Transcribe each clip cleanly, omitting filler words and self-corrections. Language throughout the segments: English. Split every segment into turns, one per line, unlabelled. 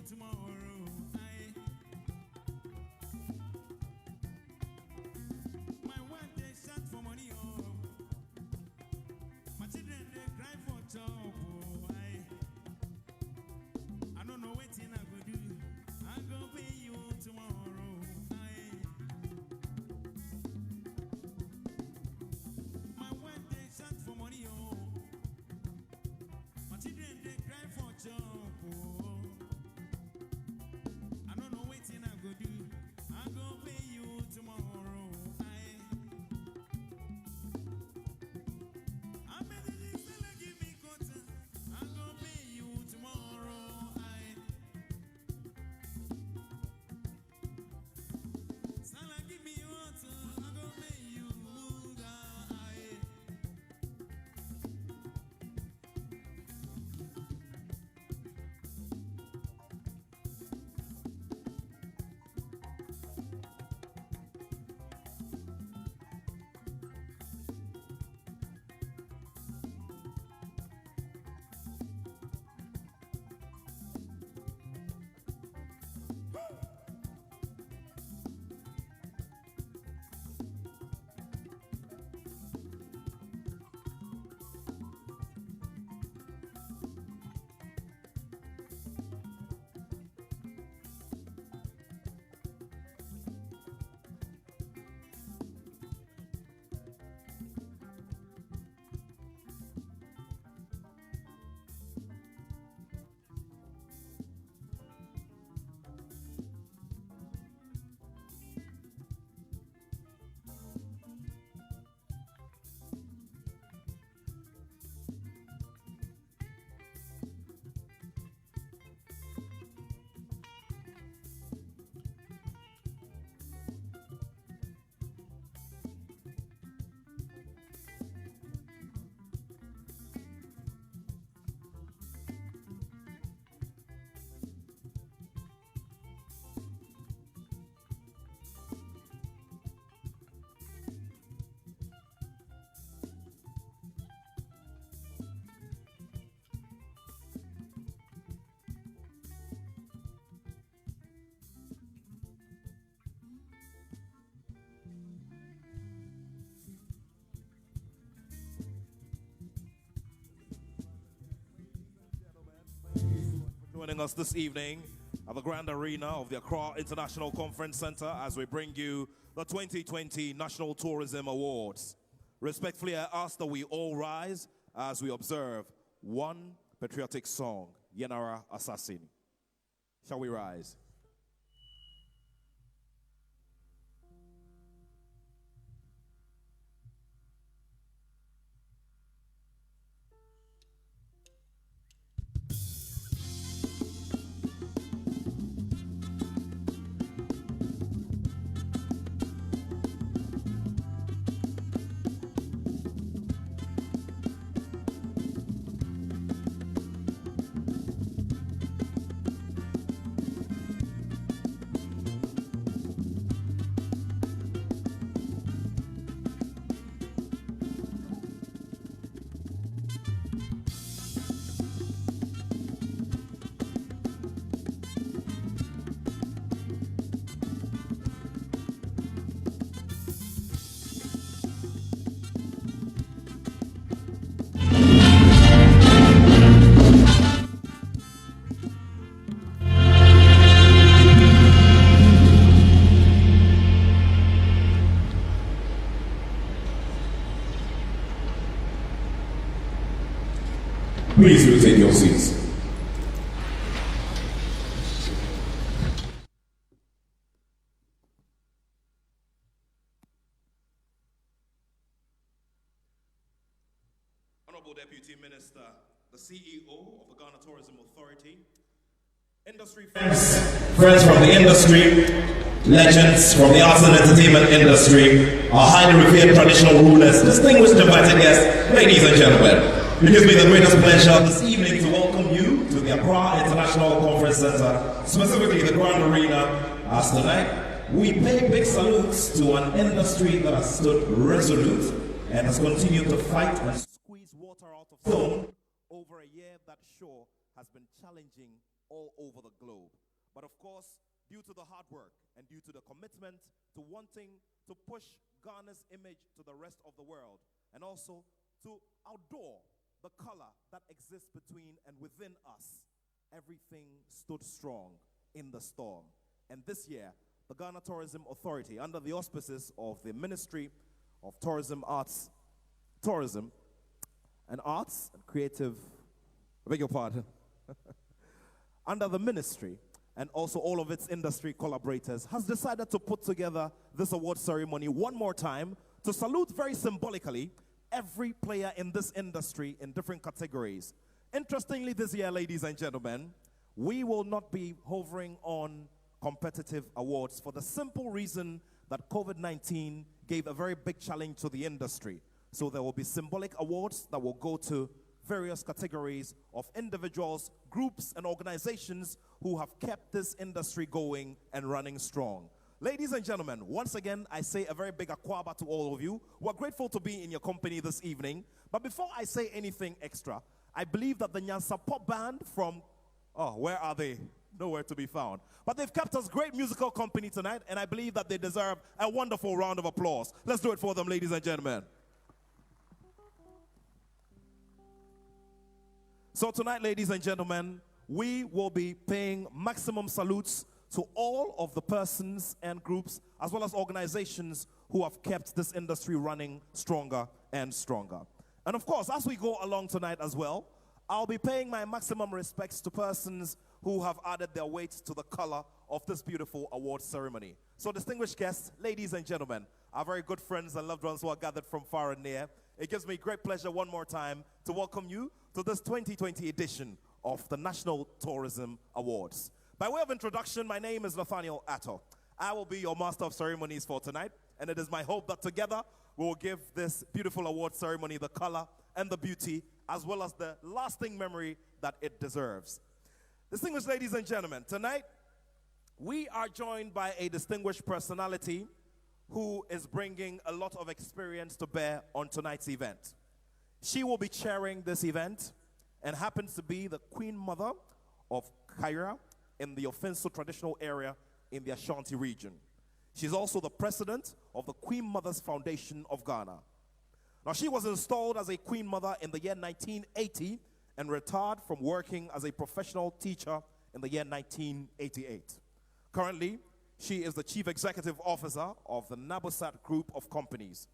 tomorrow. My wife they shot for money, oh. My children they cry for job, oh. I don't know what thing I go do. I go pay you tomorrow. My wife they shot for money, oh. My children they cry for job, oh. I don't know what thing I go do. I go pay you tomorrow. I bet the next fella give me cotton. I go pay you tomorrow. Sala give me water. I go pay you.
Joining us this evening at the Grand Arena of the Accra International Conference Center as we bring you the 2020 National Tourism Awards. Respectfully, I ask that we all rise as we observe one patriotic song, Yenara Assassin. Shall we rise?
Please do take your seats.
Honorable Deputy Minister, the CEO of the Ghana Tourism Authority, industry
friends from the industry, legends from the arts and entertainment industry, our highly revered traditional rulers, distinguished invited guests, ladies and gentlemen. It gives me the greatest pleasure this evening to welcome you to the Accra International Conference Center, specifically the Grand Arena, as tonight we pay big salutes to an industry that has stood resolute and has continued to fight and squeeze water out of stone over a year that
sure has been challenging all over the globe. But of course, due to the hard work and due to the commitment to wanting to push Ghana's image to the rest of the world, and also to outdoor the color that exists between and within us, everything stood strong in the storm. And this year, the Ghana Tourism Authority, under the auspices of the Ministry of Tourism, Tourism and Arts and Creative, I beg your pardon, under the ministry and also all of its industry collaborators, has decided to put together this award ceremony one more time to salute very symbolically every player in this industry in different categories. Interestingly, this year, ladies and gentlemen, we will not be hovering on competitive awards for the simple reason that COVID-19 gave a very big challenge to the industry. So there will be symbolic awards that will go to various categories of individuals, groups, and organizations who have kept this industry going and running strong. Ladies and gentlemen, once again, I say a very big akwaba to all of you. We're grateful to be in your company this evening. But before I say anything extra, I believe that the Nyansa Pop Band from, oh, where are they? Nowhere to be found. But they've kept us great musical company tonight, and I believe that they deserve a wonderful round of applause. Let's do it for them, ladies and gentlemen. So tonight, ladies and gentlemen, we will be paying maximum salutes to all of the persons and groups, as well as organizations who have kept this industry running stronger and stronger. And of course, as we go along tonight as well, I'll be paying my maximum respects to persons who have added their weight to the color of this beautiful award ceremony. So distinguished guests, ladies and gentlemen, our very good friends and loved ones who are gathered from far and near, it gives me great pleasure one more time to welcome you to this 2020 edition of the National Tourism Awards. By way of introduction, my name is Nathaniel Atto. I will be your master of ceremonies for tonight, and it is my hope that together we will give this beautiful award ceremony the color and the beauty, as well as the lasting memory that it deserves. Distinguished ladies and gentlemen, tonight we are joined by a distinguished personality who is bringing a lot of experience to bear on tonight's event. She will be chairing this event and happens to be the Queen Mother of Accra in the Offenso traditional area in the Ashanti region. She's also the president of the Queen Mothers Foundation of Ghana. Now, she was installed as a Queen Mother in the year 1980 and retired from working as a professional teacher in the year 1988. Currently, she is the Chief Executive Officer of the Nabosat Group of Companies.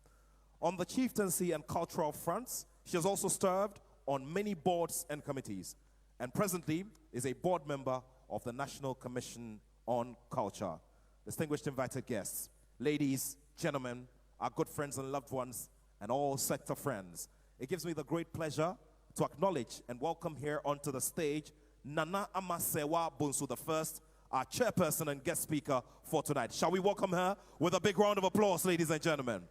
On the chieftaincy and cultural fronts, she has also served on many boards and committees, and presently is a board member of the National Commission on Culture. Distinguished invited guests, ladies, gentlemen, our good friends and loved ones, and all sector friends, it gives me the great pleasure to acknowledge and welcome here onto the stage Nana Amasewa Bunsu I, our chairperson and guest speaker for tonight. Shall we welcome her with a big round of applause, ladies and gentlemen?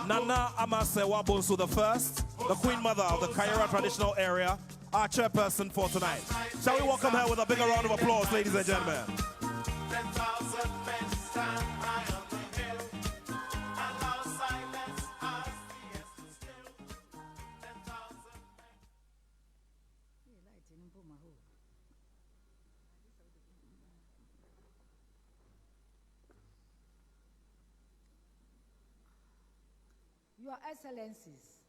Nana Amasewa Bunsu I, the Queen Mother of the Kaira traditional area, our chairperson for tonight. Shall we welcome her with a bigger round of applause, ladies and gentlemen?
Your Excellencies,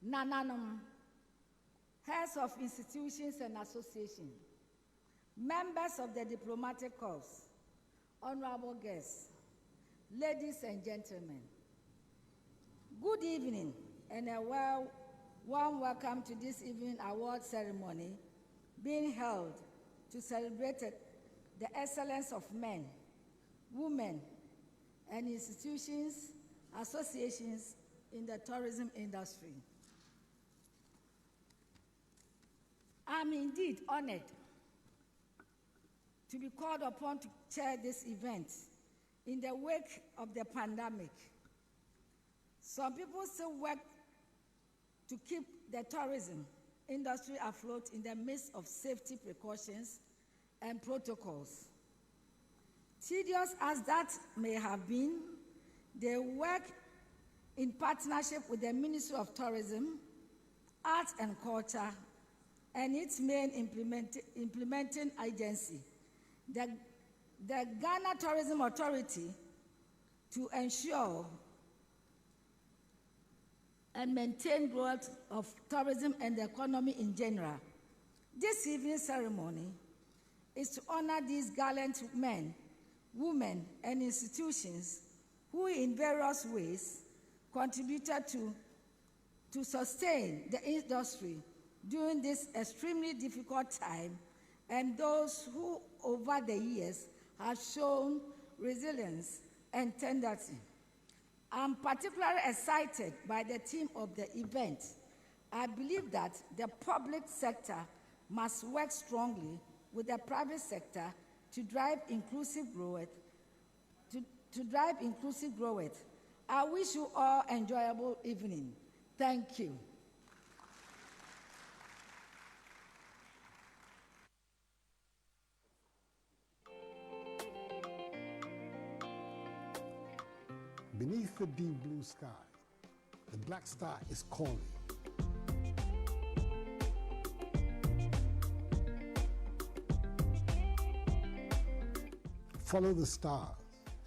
Nananum, heads of institutions and associations, members of the diplomatic corps, honorable guests, ladies and gentlemen, good evening and a warm welcome to this evening award ceremony being held to celebrate the excellence of men, women, and institutions, associations in the tourism industry. I'm indeed honored to be called upon to chair this event in the wake of the pandemic. Some people still work to keep the tourism industry afloat in the midst of safety precautions and protocols. Tedious as that may have been, They work in partnership with the Ministry of Tourism, Arts and Culture, and its main implementing agency, the Ghana Tourism Authority, to ensure and maintain growth of tourism and the economy in general. This evening ceremony is to honor these gallant men, women, and institutions who in various ways contributed to sustain the industry during this extremely difficult time, and those who over the years have shown resilience and tenacity. I'm particularly excited by the theme of the event. I believe that the public sector must work strongly with the private sector to drive inclusive growth. I wish you all an enjoyable evening. Thank you.
Beneath the deep blue sky, the black star is calling. Follow the stars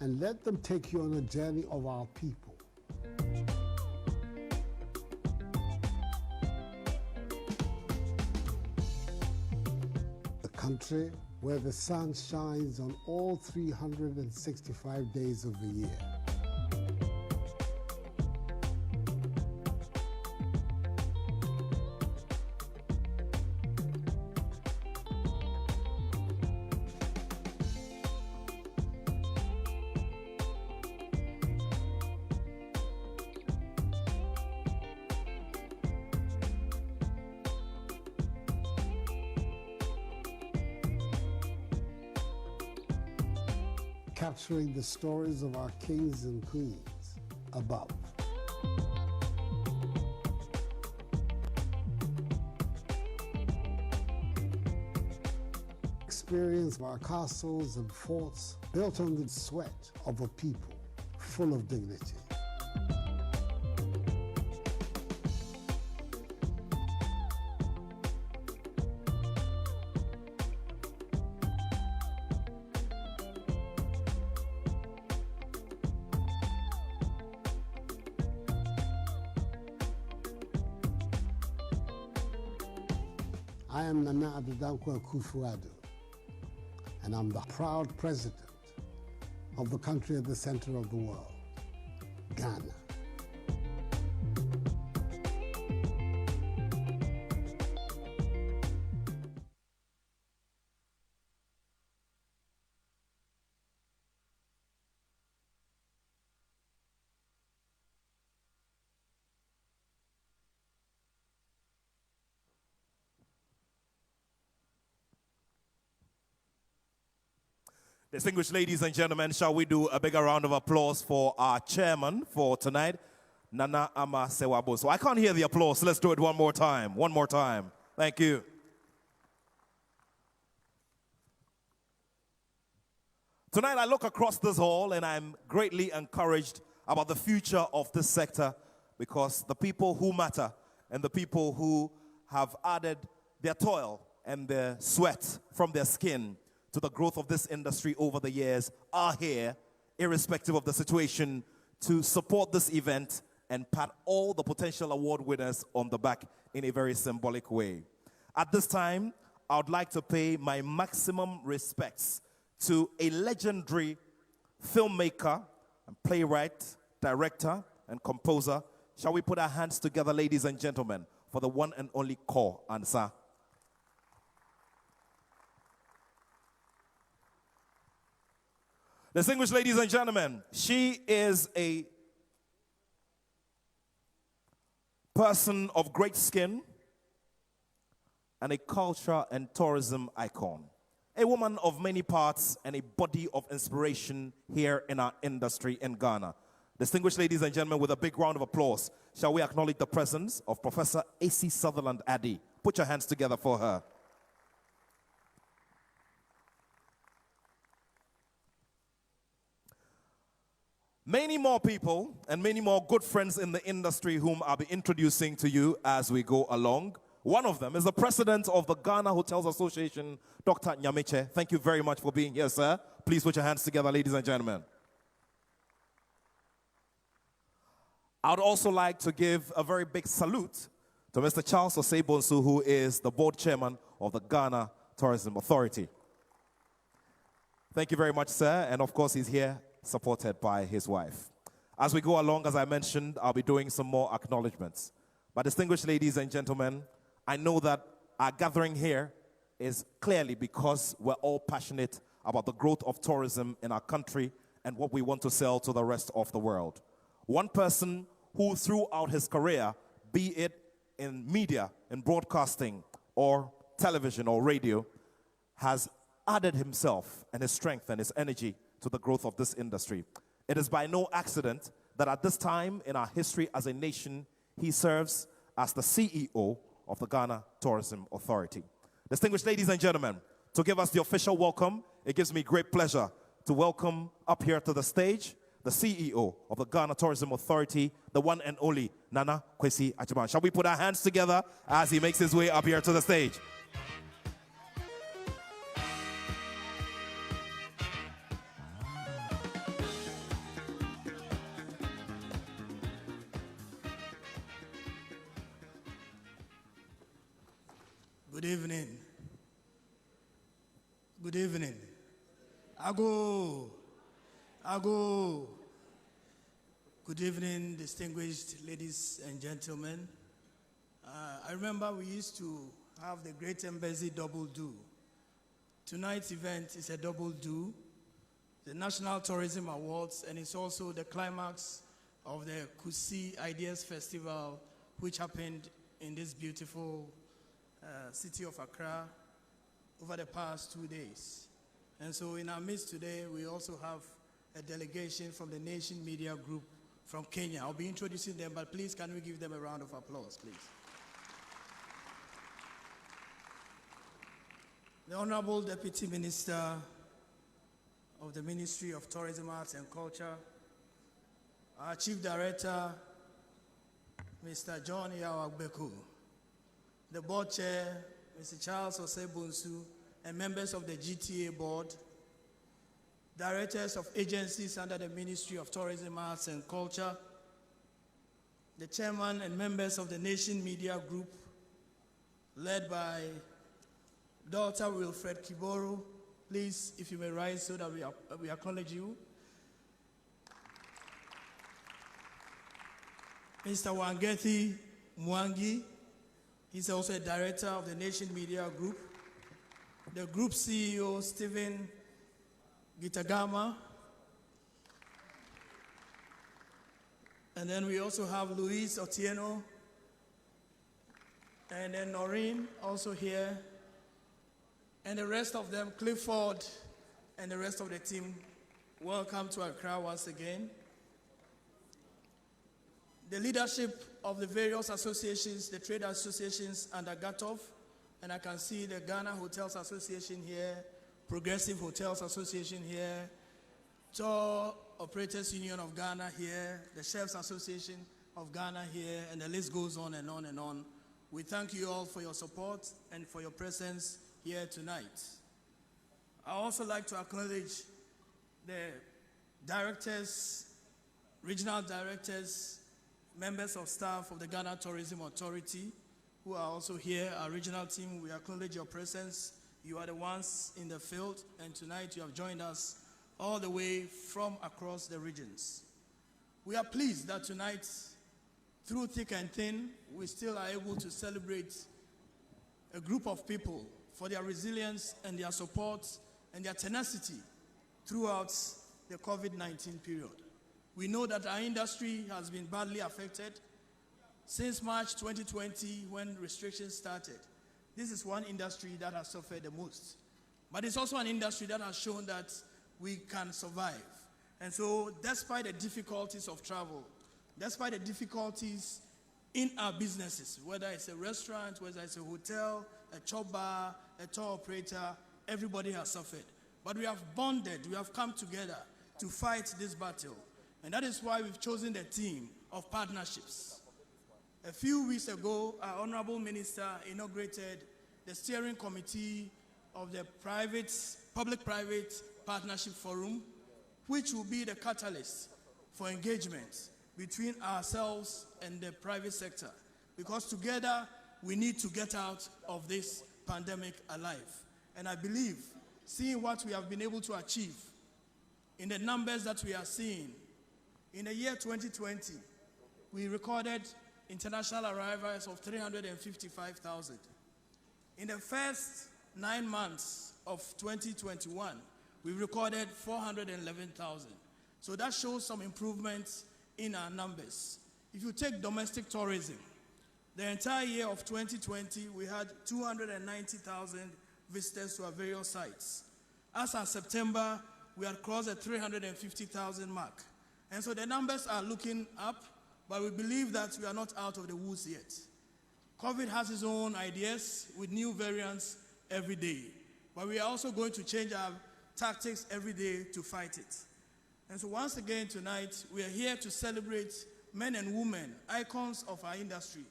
and let them take you on a journey of our people. The country where the sun shines on all 365 days of the year. Capturing the stories of our kings and queens above. Experience our castles and forts built on the sweat of a people full of dignity. I am Nana Adodankwa Akufo-Addo, and I'm the proud president of the country at the center of the world, Ghana.
Distinguished ladies and gentlemen, shall we do a bigger round of applause for our chairman for tonight, Nana Ama Sewabo. So I can't hear the applause, so let's do it one more time. One more time. Thank you. Tonight I look across this hall and I'm greatly encouraged about the future of this sector, because the people who matter and the people who have added their toil and their sweat from their skin to the growth of this industry over the years are here, irrespective of the situation, to support this event and pat all the potential award winners on the back in a very symbolic way. At this time, I would like to pay my maximum respects to a legendary filmmaker, and playwright, director, and composer. Shall we put our hands together, ladies and gentlemen, for the one and only Ko Ansah. Distinguished ladies and gentlemen, she is a person of great skin and a culture and tourism icon. A woman of many parts and a body of inspiration here in our industry in Ghana. Distinguished ladies and gentlemen, with a big round of applause, shall we acknowledge the presence of Professor A.C. Sutherland Addy. Put your hands together for her. Many more people and many more good friends in the industry whom I'll be introducing to you as we go along. One of them is the president of the Ghana Hotels Association, Dr. Nyamiche. Thank you very much for being here, sir. Please put your hands together, ladies and gentlemen. I would also like to give a very big salute to Mr. Charles Osei-Bonsu, who is the board chairman of the Ghana Tourism Authority. Thank you very much, sir. And of course, he's here supported by his wife. As we go along, as I mentioned, I'll be doing some more acknowledgements. But distinguished ladies and gentlemen, I know that our gathering here is clearly because we're all passionate about the growth of tourism in our country and what we want to sell to the rest of the world. One person who throughout his career, be it in media, in broadcasting, or television or radio, has added himself and his strength and his energy to the growth of this industry. It is by no accident that at this time in our history as a nation, he serves as the CEO of the Ghana Tourism Authority. Distinguished ladies and gentlemen, to give us the official welcome, it gives me great pleasure to welcome up here to the stage the CEO of the Ghana Tourism Authority, the one and only Nana Kwesi Agyemang. Shall we put our hands together as he makes his way up here to the stage?
Good evening. Good evening. Ago. Good evening, distinguished ladies and gentlemen. I remember we used to have the Great Embassy Double Do. Tonight's event is a double do, the National Tourism Awards, and it's also the climax of the Kusi Ideas Festival, which happened in this beautiful city of Accra over the past 2 days. And so in our midst today, we also have a delegation from the Nation Media Group from Kenya. I'll be introducing them, but please can we give them a round of applause, please. The Honorable Deputy Minister of the Ministry of Tourism, Arts and Culture, our Chief Director, Mr. John Yawagbeku, the Board Chair, Mr. Charles Osei-Bonsu, and members of the GTA Board, directors of agencies under the Ministry of Tourism, Arts and Culture, the chairman and members of the Nation Media Group, led by Dr. Wilfred Kiboro. Please, if you may rise so that we acknowledge you. Mr. Wangethi Mwangi, he's also a director of the Nation Media Group. The group CEO, Stephen Gitagama. And then we also have Luis Otieno. And then Noreen, also here. And the rest of them, Clifford, and the rest of the team, welcome to Accra once again. The leadership of the various associations, the trade associations under GATOF, and I can see the Ghana Hotels Association here, Progressive Hotels Association here, Tour Operators Union of Ghana here, the Chefs Association of Ghana here, and the list goes on and on and on. We thank you all for your support and for your presence here tonight. I also like to acknowledge the directors, regional directors, members of staff of the Ghana Tourism Authority, who are also here, our regional team. We acknowledge your presence. You are the ones in the field, and tonight you have joined us all the way from across the regions. We are pleased that tonight, through thick and thin, we still are able to celebrate a group of people for their resilience and their support and their tenacity throughout the COVID-19 period. We know that our industry has been badly affected since March 2020 when restrictions started. This is one industry that has suffered the most. But it's also an industry that has shown that we can survive. And so despite the difficulties of travel, despite the difficulties in our businesses, whether it's a restaurant, whether it's a hotel, a chop bar, a tour operator, everybody has suffered. But we have bonded, we have come together to fight this battle. And that is why we've chosen the theme of partnerships. A few weeks ago, our Honorable Minister inaugurated the steering committee of the Public-Private Partnership Forum, which will be the catalyst for engagement between ourselves and the private sector, because together we need to get out of this pandemic alive. And I believe, seeing what we have been able to achieve in the numbers that we are seeing, in the year 2020, we recorded international arrivals of 355,000. In the first 9 months of 2021, we recorded 411,000. So that shows some improvements in our numbers. If you take domestic tourism, the entire year of 2020, we had 290,000 visitors to our various sites. As of September, we had crossed the 350,000 mark. And so the numbers are looking up, but we believe that we are not out of the woods yet. COVID has its own ideas with new variants every day, but we are also going to change our tactics every day to fight it. And so once again tonight, we are here to celebrate men and women, icons of our industry,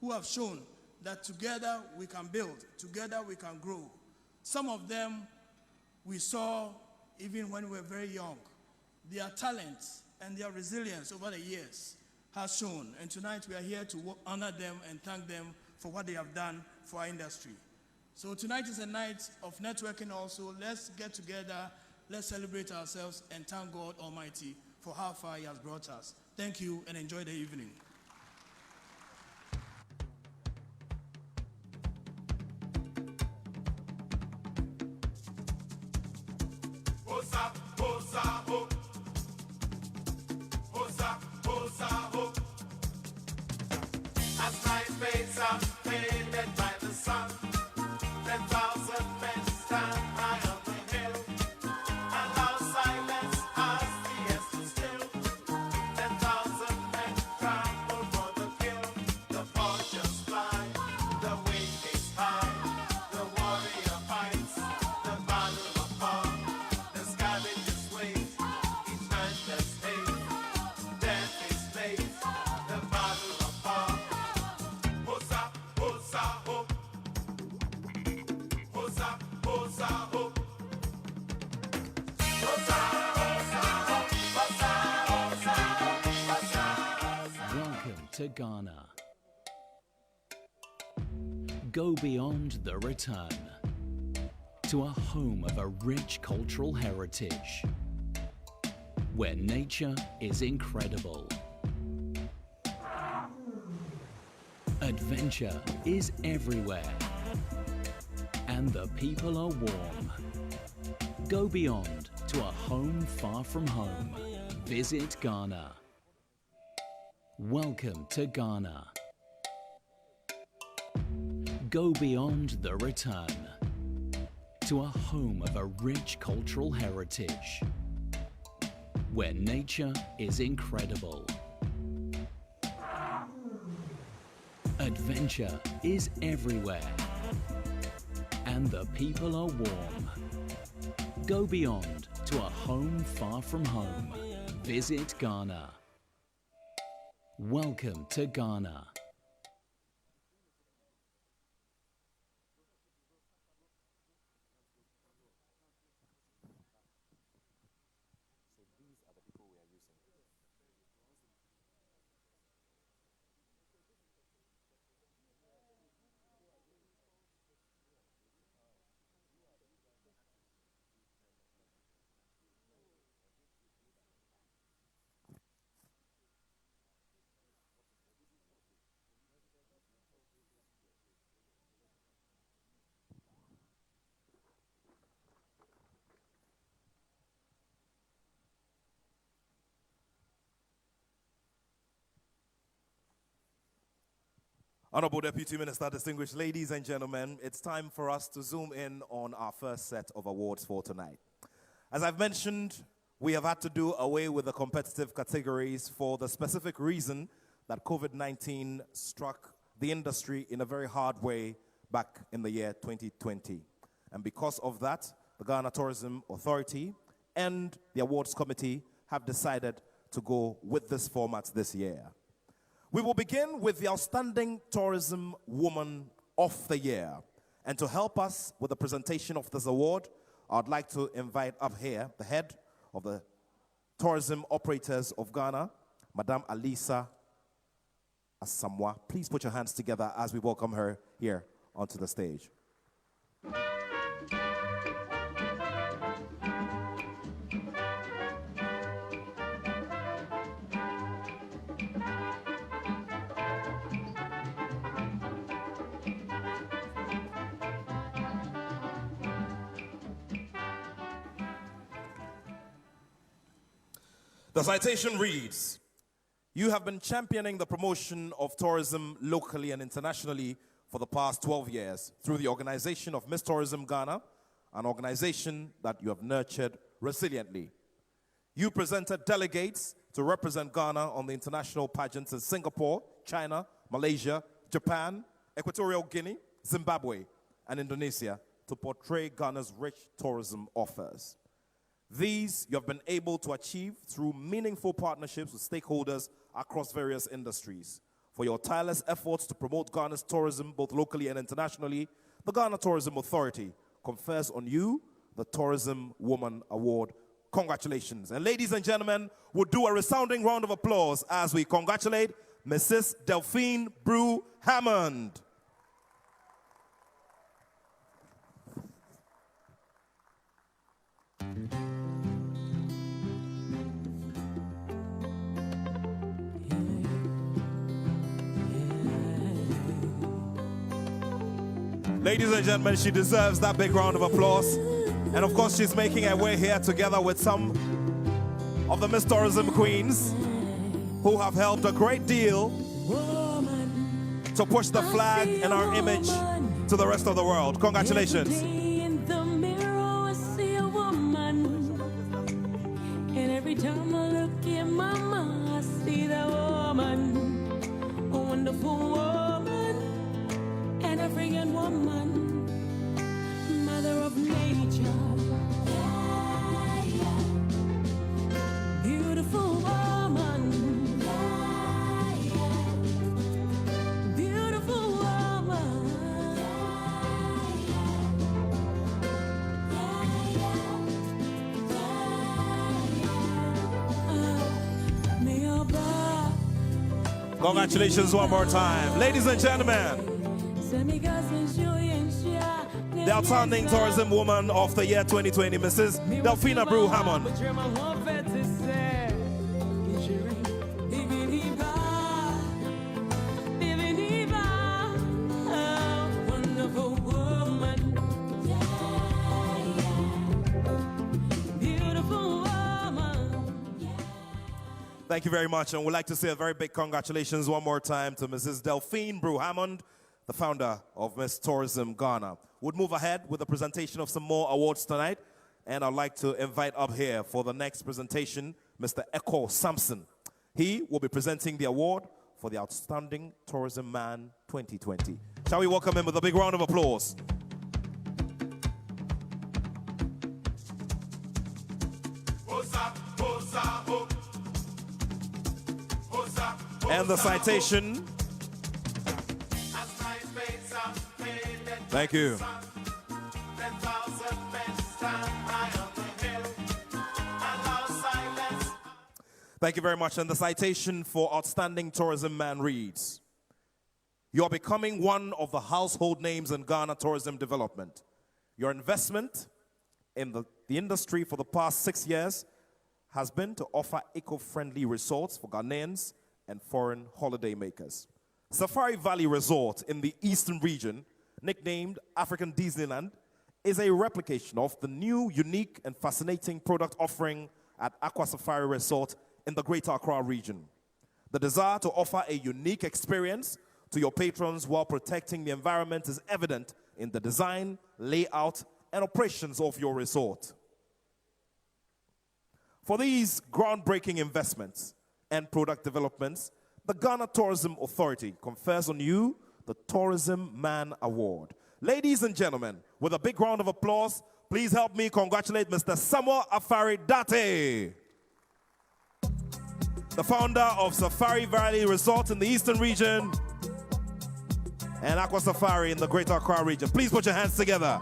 who have shown that together we can build, together we can grow. Some of them we saw even when we were very young. Their talent and their resilience over the years has shown. And tonight we are here to honor them and thank them for what they have done for our industry. So tonight is a night of networking also. Let's get together, let's celebrate ourselves and thank God Almighty for how far He has brought us. Thank you and enjoy the evening.
As night fades out, faded by the sun, 10,000 men stand high on the hill, and our silence as the air stood still. 10,000 men tremble for the kill. The vultures fly, the wind is high, the warrior fights, the battle of power, the scavengers wait, endless hate, death is late, the battle of power. Hosa, hosa, ho. Hosa, hosa, ho. Hosa, hosa, ho. Hosa, hosa, ho. Hosa.
Welcome to Ghana. Go beyond the return to a home of a rich cultural heritage where nature is incredible. Adventure is everywhere and the people are warm. Go beyond to a home far from home. Visit Ghana. Welcome to Ghana. Go beyond the return to a home of a rich cultural heritage where nature is incredible. Adventure is everywhere and the people are warm. Go beyond to a home far from home. Visit Ghana. Welcome to Ghana.
Honorable Deputy Minister, distinguished ladies and gentlemen, it's time for us to zoom in on our first set of awards for tonight. As I've mentioned, we have had to do away with the competitive categories for the specific reason that COVID-19 struck the industry in a very hard way back in the year 2020. And because of that, the Ghana Tourism Authority and the Awards Committee have decided to go with this format this year. We will begin with the Outstanding Tourism Woman of the Year. And to help us with the presentation of this award, I'd like to invite up here the head of the Tourism Operators of Ghana, Madame Alisa Asamoah. Please put your hands together as we welcome her here onto the stage. The citation reads, "You have been championing the promotion of tourism locally and internationally for the past 12 years through the organization of Miss Tourism Ghana, an organization that you have nurtured resiliently. You presented delegates to represent Ghana on the international pageants in Singapore, China, Malaysia, Japan, Equatorial Guinea, Zimbabwe, and Indonesia to portray Ghana's rich tourism offers. These you have been able to achieve through meaningful partnerships with stakeholders across various industries. For your tireless efforts to promote Ghana's tourism both locally and internationally, the Ghana Tourism Authority confers on you the Tourism Woman Award. Congratulations." And ladies and gentlemen, we'll do a resounding round of applause as we congratulate Mrs. Delphine Brew Hammond. Ladies and gentlemen, she deserves that big round of applause. And of course, she's making her way here together with some of the Miss Tourism Queens who have helped a great deal to push the flag and our image to the rest of the world. Congratulations.
In the mirror, I see a woman. And every time I look in my mind, I see that woman. A wonderful woman. An African woman, mother of nature, beautiful woman, beautiful woman,
Congratulations one more time. Ladies and gentlemen, the Outstanding Tourism Woman of the Year 2020, Mrs. Delphine Brew Hammond. Thank you very much, and we'd like to say a very big congratulations one more time to Mrs. Delphine Brew Hammond, the founder of Miss Tourism Ghana. We'll move ahead with the presentation of some more awards tonight, and I'd like to invite up here for the next presentation, Mr. Echo Sampson. He will be presenting the award for the Outstanding Tourism Man 2020. Shall we welcome him with a big round of applause? And the citation. Thank you. Thank you very much. And the citation for Outstanding Tourism Man reads, "You are becoming one of the household names in Ghana tourism development. Your investment in the industry for the past 6 years has been to offer eco-friendly resorts for Ghanaians and foreign holidaymakers. Safari Valley Resort in the Eastern region, nicknamed African Disneyland, is a replication of the new, unique, and fascinating product offering at Aqua Safari Resort in the Greater Accra region. The desire to offer a unique experience to your patrons while protecting the environment is evident in the design, layout, and operations of your resort. For these groundbreaking investments and product developments, the Ghana Tourism Authority confers on you the Tourism Man Award. Ladies and gentlemen, with a big round of applause, please help me congratulate Mr. Samuel Afari Date. the founder of Safari Valley Resort in the Eastern region and Aqua Safari in the Greater Accra region. Please put your hands together.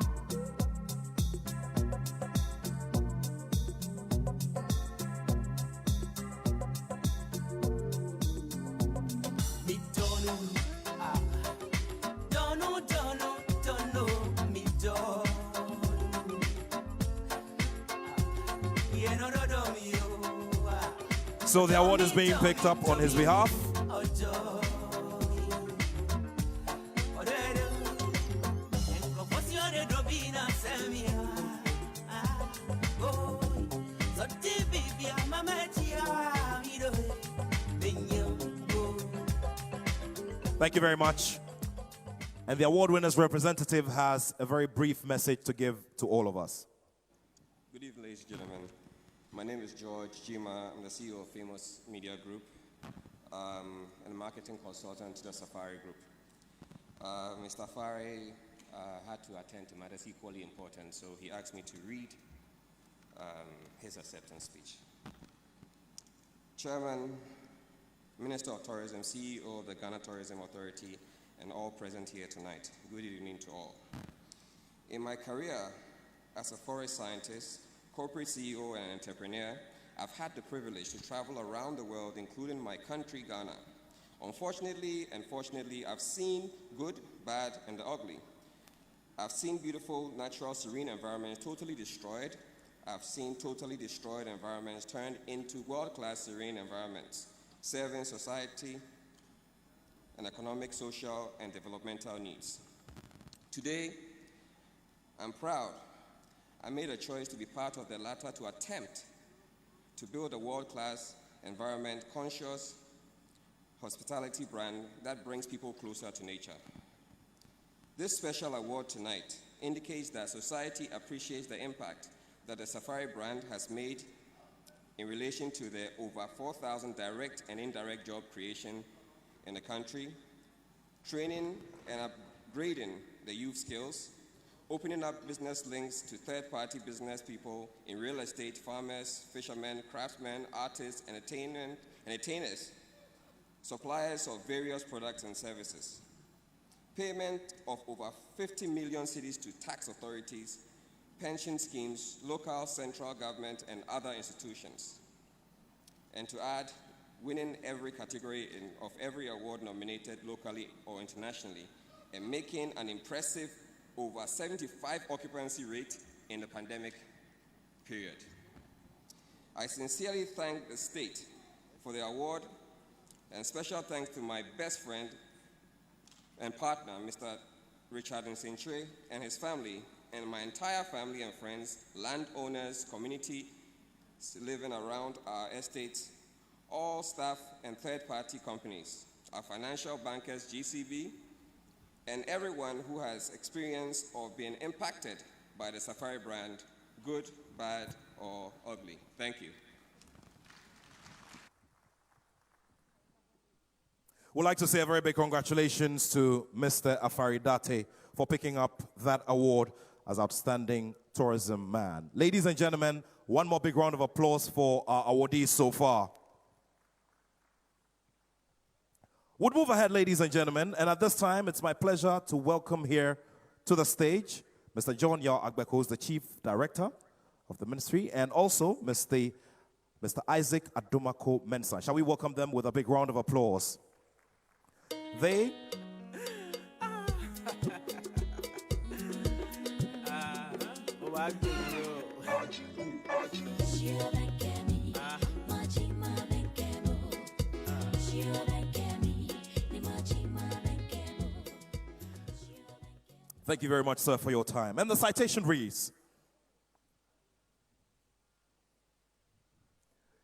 So the award is being picked up on his behalf. Thank you very much. And the award winner's representative has a very brief message to give to all of us.
Good evening, ladies and gentlemen. My name is George Jima. I'm the CEO of Famous Media Group and a marketing consultant to the Safari Group. Mr. Safari had to attend to matters equally important, so he asked me to read his acceptance speech. Chairman, Minister of Tourism, CEO of the Ghana Tourism Authority, and all present here tonight, good evening to all. In my career as a forest scientist, corporate CEO and entrepreneur, I've had the privilege to travel around the world, including my country, Ghana. Unfortunately and fortunately, I've seen good, bad, and the ugly. I've seen beautiful, natural, serene environments totally destroyed. I've seen totally destroyed environments turned into world-class serene environments, serving society and economic, social, and developmental needs. Today, I'm proud I made a choice to be part of the latter to attempt to build a world-class, environment-conscious hospitality brand that brings people closer to nature. This special award tonight indicates that society appreciates the impact that the Safari brand has made in relation to the over 4,000 direct and indirect job creation in the country, training and upgrading the youth skills, opening up business links to third-party business people in real estate, farmers, fishermen, craftsmen, artists, entertainers, suppliers of various products and services, payment of over 50 million cedis to tax authorities, pension schemes, local, central government, and other institutions. And to add, winning every category of every award nominated locally or internationally, and making an impressive over 75 occupancy rate in the pandemic period. I sincerely thank the state for the award, and special thanks to my best friend and partner, Mr. Richard Nsentre, and his family, and my entire family and friends, landowners, community living around our estates, all staff and third-party companies, our financial bankers, GCB, and everyone who has experienced or been impacted by the Safari brand, good, bad, or ugly. Thank you.
We'd like to say a very big congratulations to Mr. Afari Date for picking up that award as Outstanding Tourism Man. Ladies and gentlemen, one more big round of applause for our awardees so far. We'll move ahead, ladies and gentlemen, and at this time, it's my pleasure to welcome here to the stage Mr. John Yao Agbeko, who's the Chief Director of the Ministry, and also Mr. Isaac Adomako Mensah. Shall we welcome them with a big round of applause? They Thank you very much, sir, for your time. And the citation reads,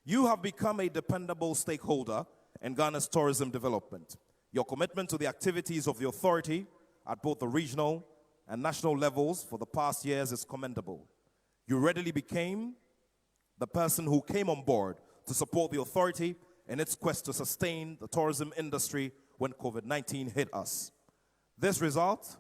you have become a dependable stakeholder in Ghana's tourism development. Your commitment to the activities of the authority at both the regional and national levels for the past years is commendable. You readily became the person who came on board to support the authority in its quest to sustain the tourism industry when COVID-19 hit us. This result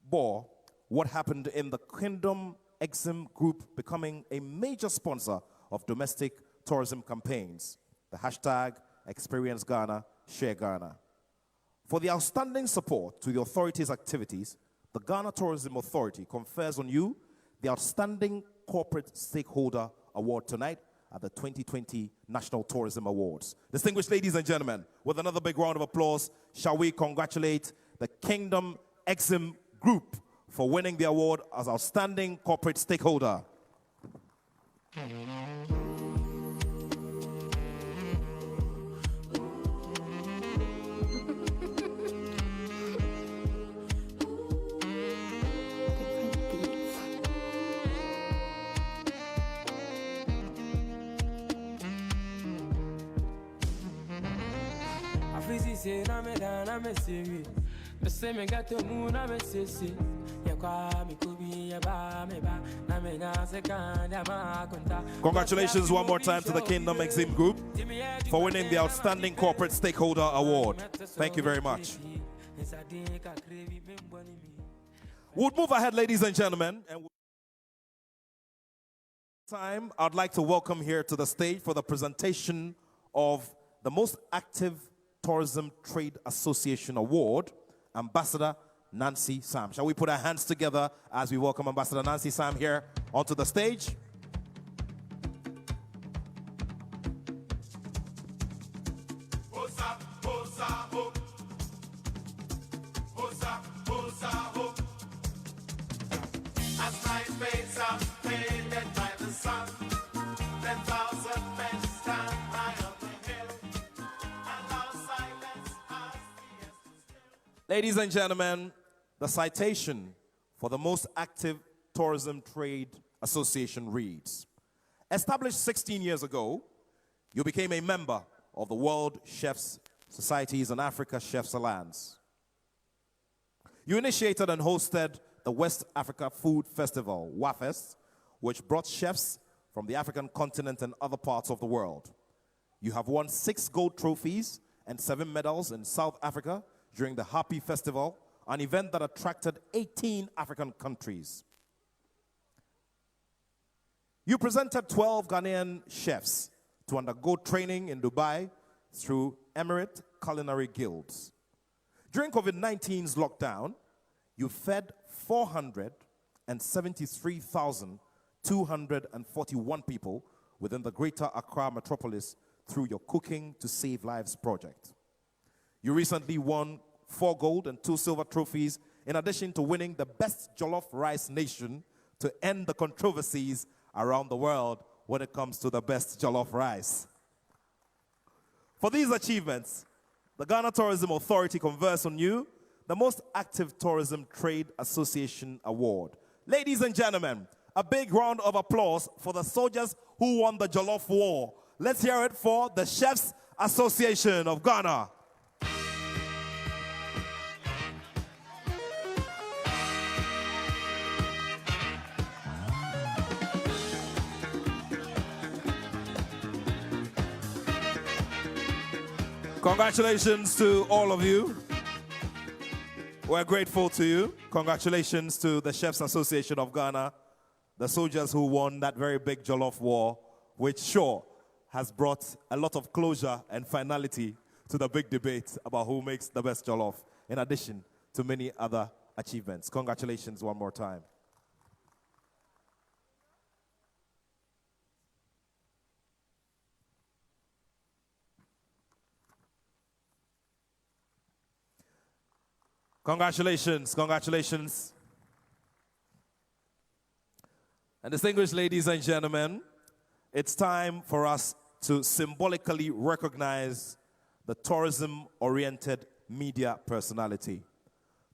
bore what happened in the Kingdom Exim Group becoming a major sponsor of domestic tourism campaigns. The hashtag Experience Ghana, Share Ghana. For the outstanding support to the authority's activities, the Ghana Tourism Authority confers on you the Outstanding Corporate Stakeholder Award tonight at the 2020 National Tourism Awards. Distinguished ladies and gentlemen, with another big round of applause, shall we congratulate the Kingdom Exim Group for winning the award as Outstanding Corporate Stakeholder. Congratulations one more time to the Kingdom Exim Group for winning the Outstanding Corporate Stakeholder Award. Thank you very much. We'll move ahead, ladies and gentlemen. And time, I'd like to welcome here to the stage for the presentation of the Most Active Tourism Trade Association Award, Ambassador Nancy Sam. Shall we put our hands together as we welcome Ambassador Nancy Sam here onto the stage?
As my face are faded by the sun, 10,000 men stand high on the hill, and our silence as the years still.
Ladies and gentlemen, the citation for the Most Active Tourism Trade Association reads, established 16 years ago, you became a member of the World Chefs Societies and Africa Chefs Alliance. You initiated and hosted the West Africa Food Festival, WAFEST, which brought chefs from the African continent and other parts of the world. You have won 6 gold trophies and 7 medals in South Africa during the Happy Festival, an event that attracted 18 African countries. You presented 12 Ghanaian chefs to undergo training in Dubai through Emirate Culinary Guilds. During COVID-19's lockdown, you fed 473,241 people within the Greater Accra metropolis through your Cooking to Save Lives project. You recently won 4 gold and 2 silver trophies, in addition to winning the Best Jollof Rice Nation to end the controversies around the world when it comes to the best jollof rice. For these achievements, the Ghana Tourism Authority confers on you the Most Active Tourism Trade Association Award. Ladies and gentlemen, a big round of applause for the soldiers who won the Jollof War. Let's hear it for the Chefs Association of Ghana. Congratulations to all of you. We're grateful to you. Congratulations to the Chefs Association of Ghana, the soldiers who won that very big Jollof War, which sure has brought a lot of closure and finality to the big debate about who makes the best jollof, in addition to many other achievements. Congratulations one more time. Congratulations, congratulations. And distinguished ladies and gentlemen, it's time for us to symbolically recognize the tourism-oriented media personality.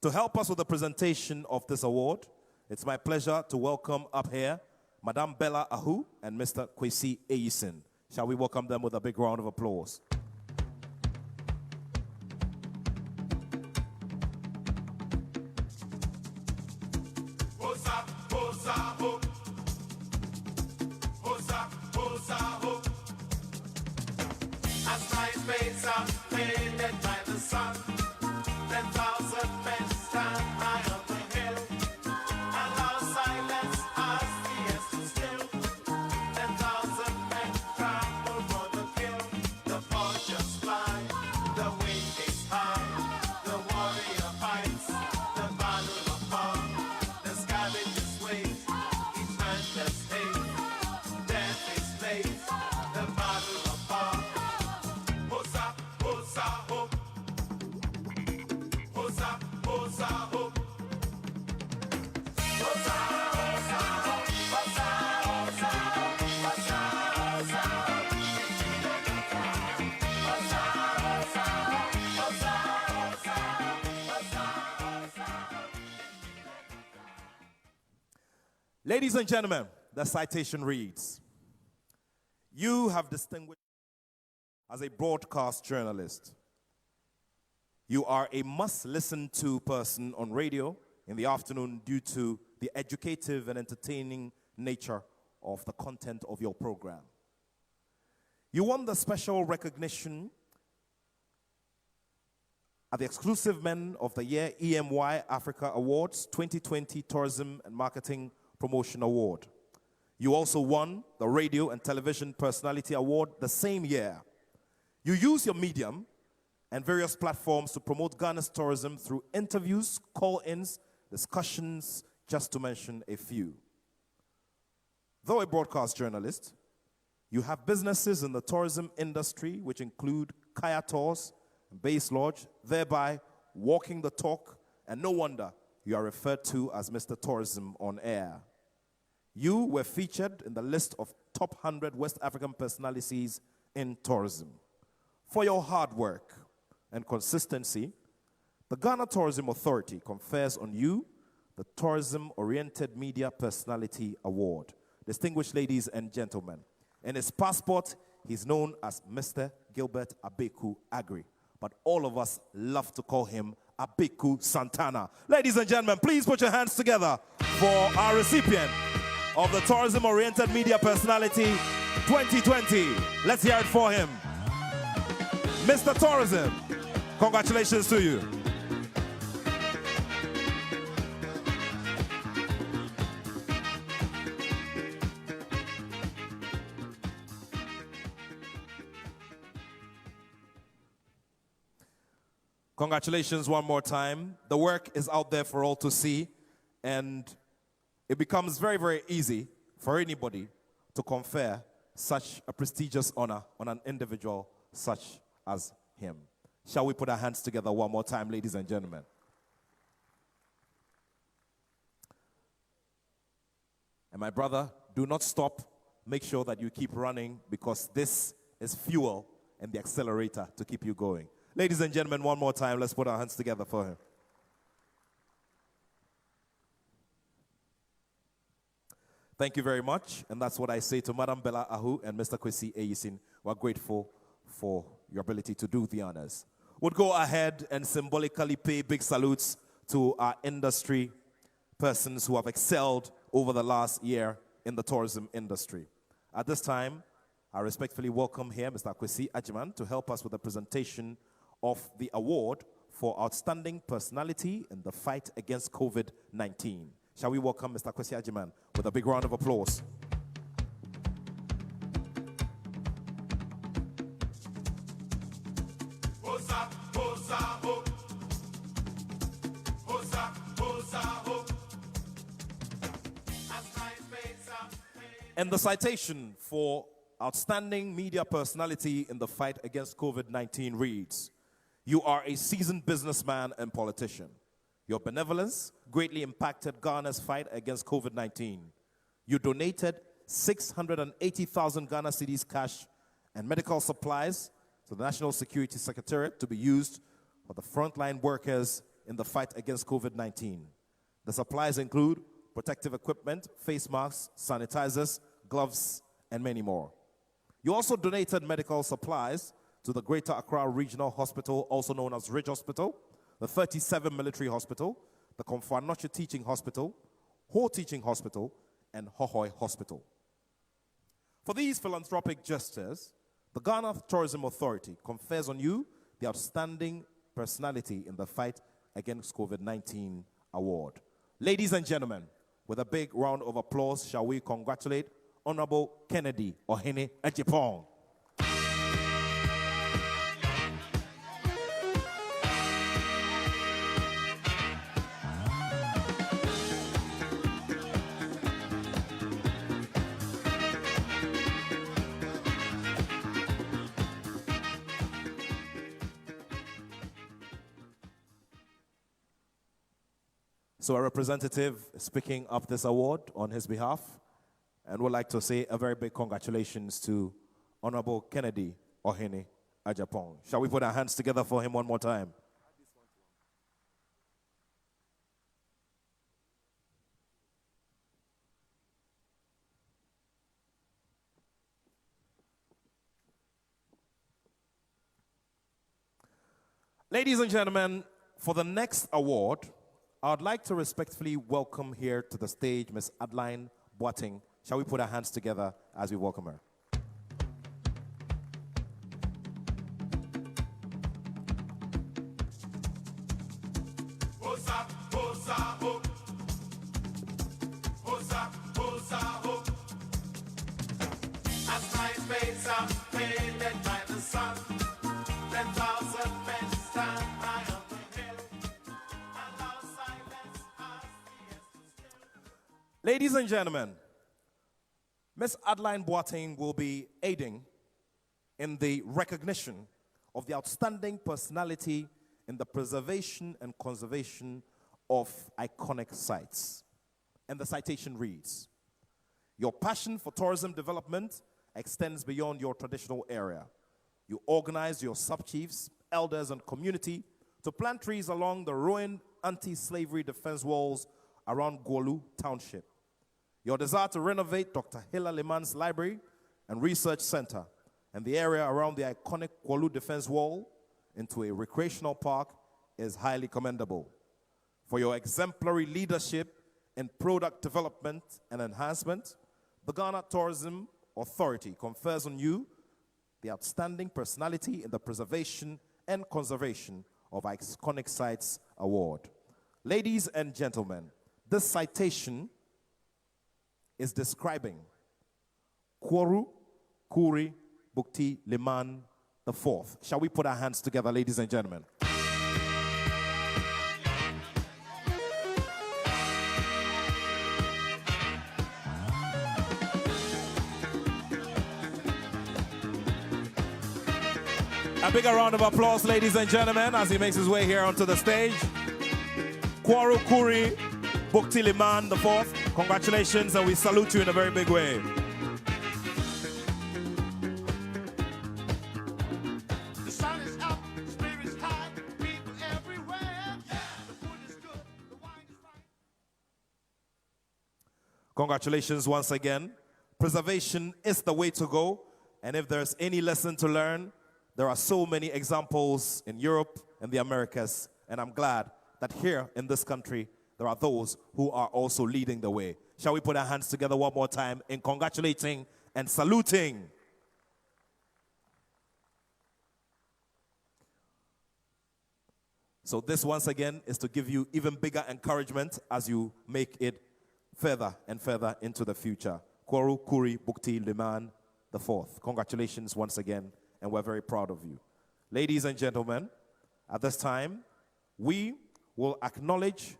To help us with the presentation of this award, it's my pleasure to welcome up here Madame Bella Ahu and Mr. Kwesi Eyison. Shall we welcome them with a big round of applause?
As my face are faded by the sun, 10,000 men stand high on the hill, and our silence as the years to still. 10,000 men trample
Ladies and gentlemen, the citation reads, you have distinguished as a broadcast journalist. You are a must-listen-to person on radio in the afternoon due to the educative and entertaining nature of the content of your program. You won the special recognition at the Exclusive Men of the Year EMY Africa Awards 2020 Tourism and Marketing Promotion Award. You also won the Radio and Television Personality Award the same year. You use your medium and various platforms to promote Ghana's tourism through interviews, call-ins, discussions, just to mention a few. Though a broadcast journalist, you have businesses in the tourism industry which include Kaya Tours and Base Lodge, thereby walking the talk, and no wonder you are referred to as Mr. Tourism on air. You were featured in the list of top 100 West African personalities in tourism. For your hard work and consistency, the Ghana Tourism Authority confers on you the Tourism-Oriented Media Personality Award. Distinguished ladies and gentlemen, in his passport, he's known as Mr. Gilbert Abeku Agri, but all of us love to call him Abeku Santana. Ladies and gentlemen, please put your hands together for our recipient of the Tourism-Oriented Media Personality 2020. Let's hear it for him. Mr. Tourism, congratulations to you. Congratulations one more time. The work is out there for all to see, and it becomes very, very easy for anybody to confer such a prestigious honor on an individual such as him. Shall we put our hands together one more time, ladies and gentlemen? And my brother, do not stop. Make sure that you keep running, because this is fuel and the accelerator to keep you going. Ladies and gentlemen, one more time, let's put our hands together for him. Thank you very much, and that's what I say to Madam Bella Ahu and Mr. Kwesi Eyisin. We're grateful for your ability to do the honors. We'll go ahead and symbolically pay big salutes to our industry persons who have excelled over the last year in the tourism industry. At this time, I respectfully welcome here Mr. Kwesi Ajiman to help us with the presentation of the award for Outstanding Personality in the Fight Against COVID-19. Shall we welcome Mr. Kwesi Ajiman with a big round of applause? And the citation for Outstanding Media Personality in the Fight Against COVID-19 reads, you are a seasoned businessman and politician. Your benevolence greatly impacted Ghana's fight against COVID-19. You donated 680,000 Ghana cedis cash and medical supplies to the National Security Secretariat to be used for the frontline workers in the fight against COVID-19. The supplies include protective equipment, face masks, sanitizers, gloves, and many more. You also donated medical supplies to the Greater Accra Regional Hospital, also known as Ridge Hospital, the 37 Military Hospital, the Komfo-Anokye Teaching Hospital, Ho Teaching Hospital, and Hohoi Hospital. For these philanthropic gestures, the Ghana Tourism Authority confers on you the Outstanding Personality in the Fight Against COVID-19 Award. Ladies and gentlemen, with a big round of applause, shall we congratulate Honorable Kennedy Ohene Ejipong. So a representative is picking up this award on his behalf, and would like to say a very big congratulations to Honorable Kennedy Ohene Ajapong. Shall we put our hands together for him one more time? Ladies and gentlemen, for the next award, I would like to respectfully welcome here to the stage Ms. Adeline Boateng. Shall we put our hands together as we welcome her?
As night fades out, faded by the sun, 10,000 men stand high on the hill, and our silence as the years to still.
Ladies and gentlemen, Ms. Adeline Boateng will be aiding in the recognition of the outstanding personality in the preservation and conservation of iconic sites. And the citation reads, "Your passion for tourism development extends beyond your traditional area. You organize your sub-chiefs, elders, and community to plant trees along the ruined anti-slavery defense walls around Gwolu Township. Your desire to renovate Dr. Hilla Liman's library and research center and the area around the iconic Gwolu defense wall into a recreational park is highly commendable. For your exemplary leadership in product development and enhancement, the Ghana Tourism Authority confers on you the Outstanding Personality in the Preservation and Conservation of Iconic Sites Award." Ladies and gentlemen, this citation is describing Kwaru Kuri Bukti Liman IV. Shall we put our hands together, ladies and gentlemen? A bigger round of applause, ladies and gentlemen, as he makes his way here onto the stage. Kwaru Kuri Bukti Liman IV. Congratulations, and we salute you in a very big way.
The sun is up, spirits high, people everywhere. The food is good, the wine is fine.
Congratulations once again. Preservation is the way to go, and if there's any lesson to learn, there are so many examples in Europe and the Americas, and I'm glad that here in this country, there are those who are also leading the way. Shall we put our hands together one more time in congratulating and saluting? So this, once again, is to give you even bigger encouragement as you make it further and further into the future. Kwaru Kuri Bukti Liman IV. Congratulations once again, and we're very proud of you. Ladies and gentlemen, at this time, we will acknowledge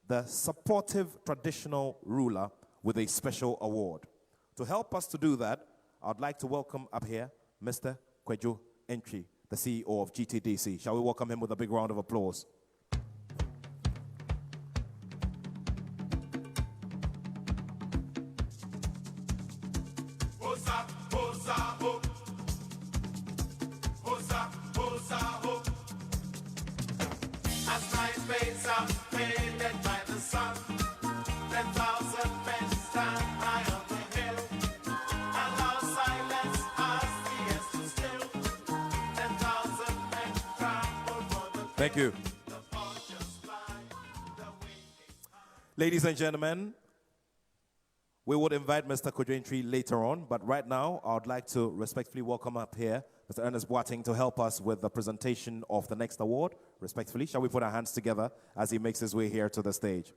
the supportive traditional ruler with a special award. To help us to do that, I'd like to welcome up here Mr. Kwejo Entry, the CEO of GTDC. Shall we welcome him with a big round of applause?
Hosa, hosa, ho. Hosa, hosa, ho. As night fades out, faded by the sun, 10,000 men stand high on the hill, and our silence as the years to still. 10,000 men trample for the
Thank you.
the vultures fly, the wind is high.
Ladies and gentlemen, we would invite Mr. Kojentry later on, but right now, I would like to respectfully welcome up here Mr. Ernest Boateng to help us with the presentation of the next award. Respectfully, shall we put our hands together as he makes his way here to the stage?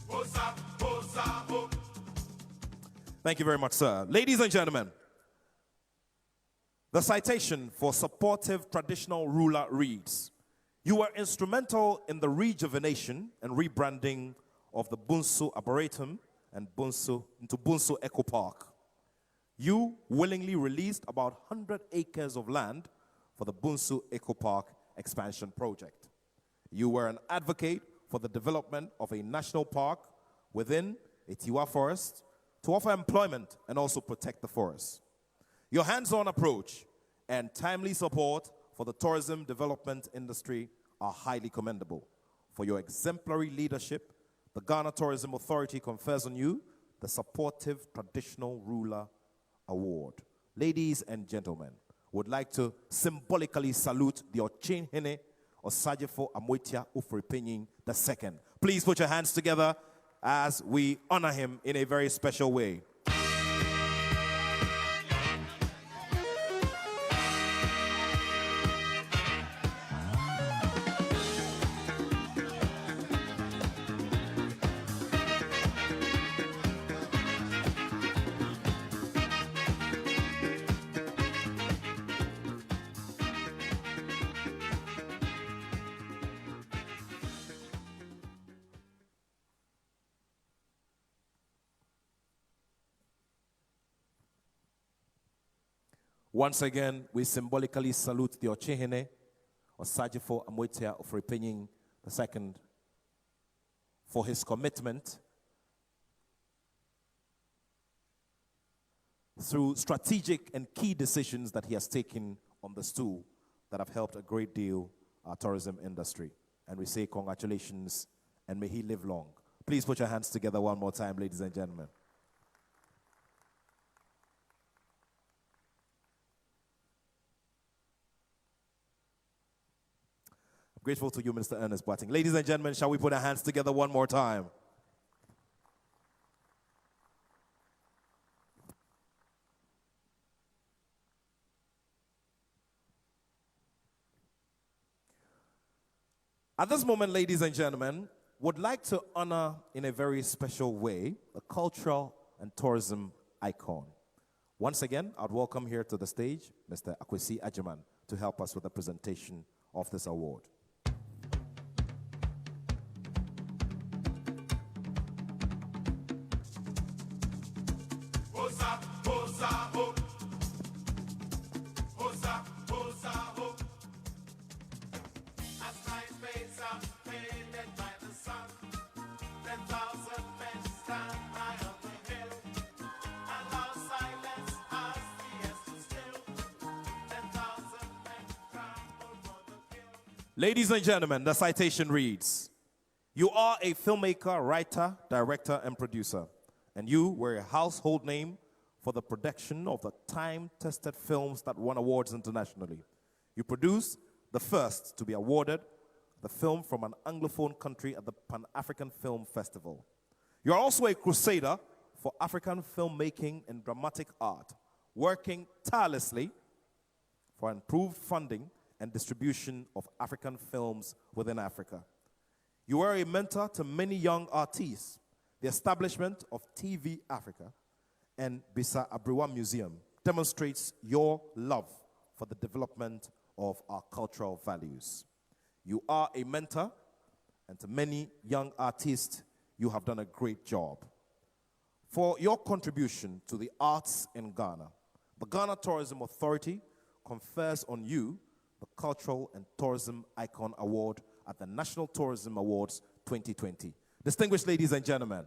Hosa, hosa, ho.
Thank you very much, sir. Ladies and gentlemen, the citation for supportive traditional ruler reads, "You were instrumental in the rejuvenation and rebranding of the Bunsu Arboretum and Bunsu into Bunsu Eco Park. you willingly released about 100 acres of land for the Bunsu Eco Park expansion project. You were an advocate for the development of a national park within a Tiwa forest to offer employment and also protect the forest. Your hands-on approach and timely support for the tourism development industry are highly commendable. For your exemplary leadership, the Ghana Tourism Authority confers on you the Supportive Traditional Ruler Award. Ladies and gentlemen, would like to symbolically salute the Ochenhene Osajefo Amwetia Ufripenyin II. Please put your hands together as we honor him in a very special way. Once again, we symbolically salute the Ochehene Osajefo Amwetia Ufripenyin II for his commitment through strategic and key decisions that he has taken on the stool that have helped a great deal our tourism industry. And we say congratulations and may he live long. Please put your hands together one more time, ladies and gentlemen. Grateful to you, Mr. Ernest Boateng. Ladies and gentlemen, shall we put our hands together one more time? At this moment, ladies and gentlemen, would like to honor in a very special way a cultural and tourism icon. Once again, I'd welcome here to the stage Mr. Akwesi Ajiman to help us with the presentation of this award. Ladies and gentlemen, the citation reads, you are a filmmaker, writer, director, and producer, and you were a household name for the production of the time-tested films that won awards internationally. You produced the first to be awarded the film from an Anglophone country at the Pan-African Film Festival. You are also a crusader for African filmmaking and dramatic art, working tirelessly for improved funding and distribution of African films within Africa. You are a mentor to many young artists. The establishment of TV Africa and Bisa Abriwa Museum demonstrates your love for the development of our cultural values. You are a mentor, and to many young artists, you have done a great job. For your contribution to the arts in Ghana, the Ghana Tourism Authority confers on you the Cultural and Tourism Icon Award at the National Tourism Awards 2020. Distinguished ladies and gentlemen,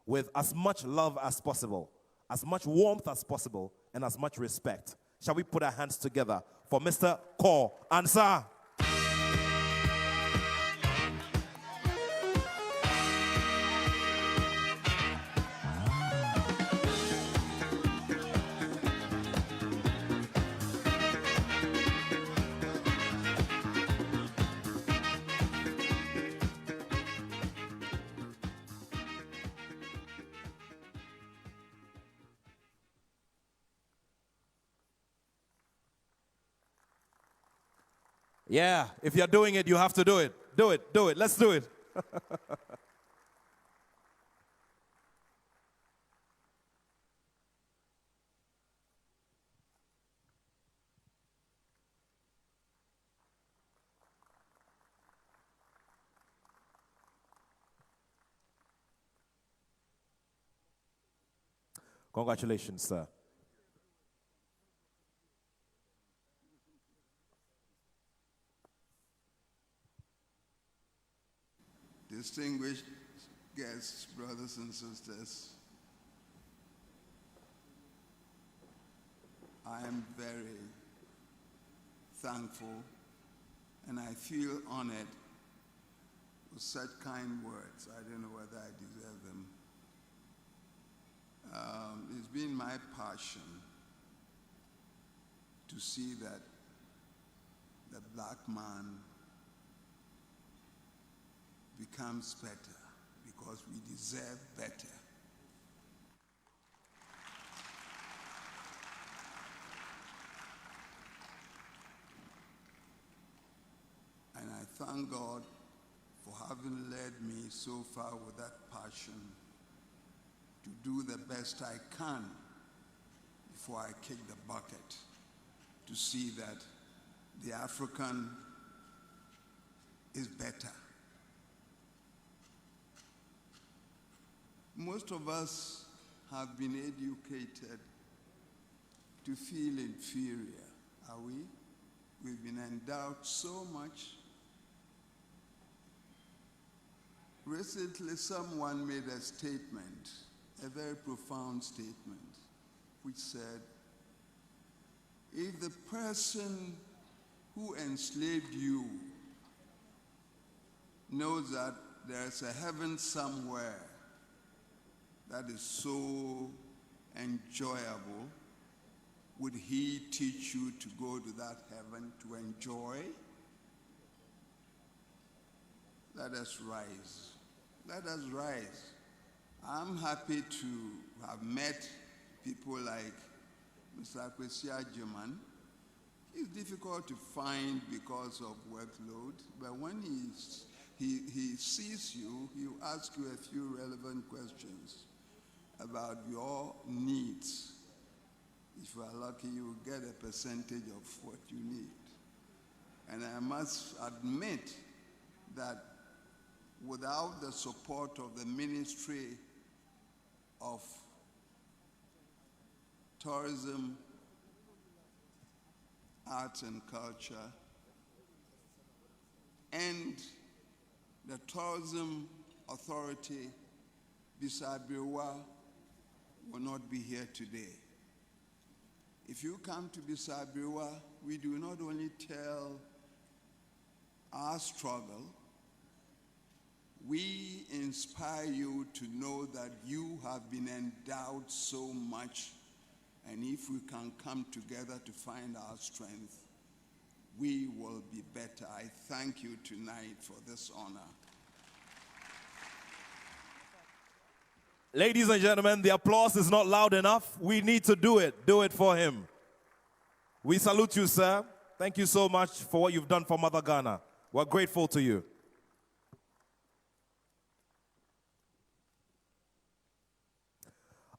with as much love as possible, as much warmth as possible, and as much respect, shall we put our hands together for Mr. Ko Ansah? Yeah, if you're doing it, you have to do it. Do it, do it. Let's do it. Congratulations, sir.
distinguished guests, brothers and sisters, I am very thankful and I feel honored with such kind words. I don't know whether I deserve them. It's been my passion to see that the black man becomes better because we deserve better. And I thank God for having led me so far with that passion to do the best I can before I kick the bucket to see that the African is better. Most of us have been educated to feel inferior, are we? We've been endowed so much. Recently, someone made a statement, a very profound statement, which said, if the person who enslaved you knows that there's a heaven somewhere that is so enjoyable, would he teach you to go to that heaven to enjoy? Let us rise. Let us rise. I'm happy to have met people like Mr. Kwesi Agyemang. He's difficult to find because of workload, but when he sees you, he'll ask you a few relevant questions about your needs. If you are lucky, you will get a percentage of what you need. And I must admit that without the support of the Ministry of Tourism, Arts and Culture, and the Tourism Authority, Bisabirwa will not be here today. If you come to Bisabirwa, we do not only tell our struggle, we inspire you to know that you have been endowed so much, and if we can come together to find our strength, we will be better. I thank you tonight for this honor.
Ladies and gentlemen, the applause is not loud enough. We need to do it. Do it for him. We salute you, sir. Thank you so much for what you've done for Mother Ghana. We're grateful to you.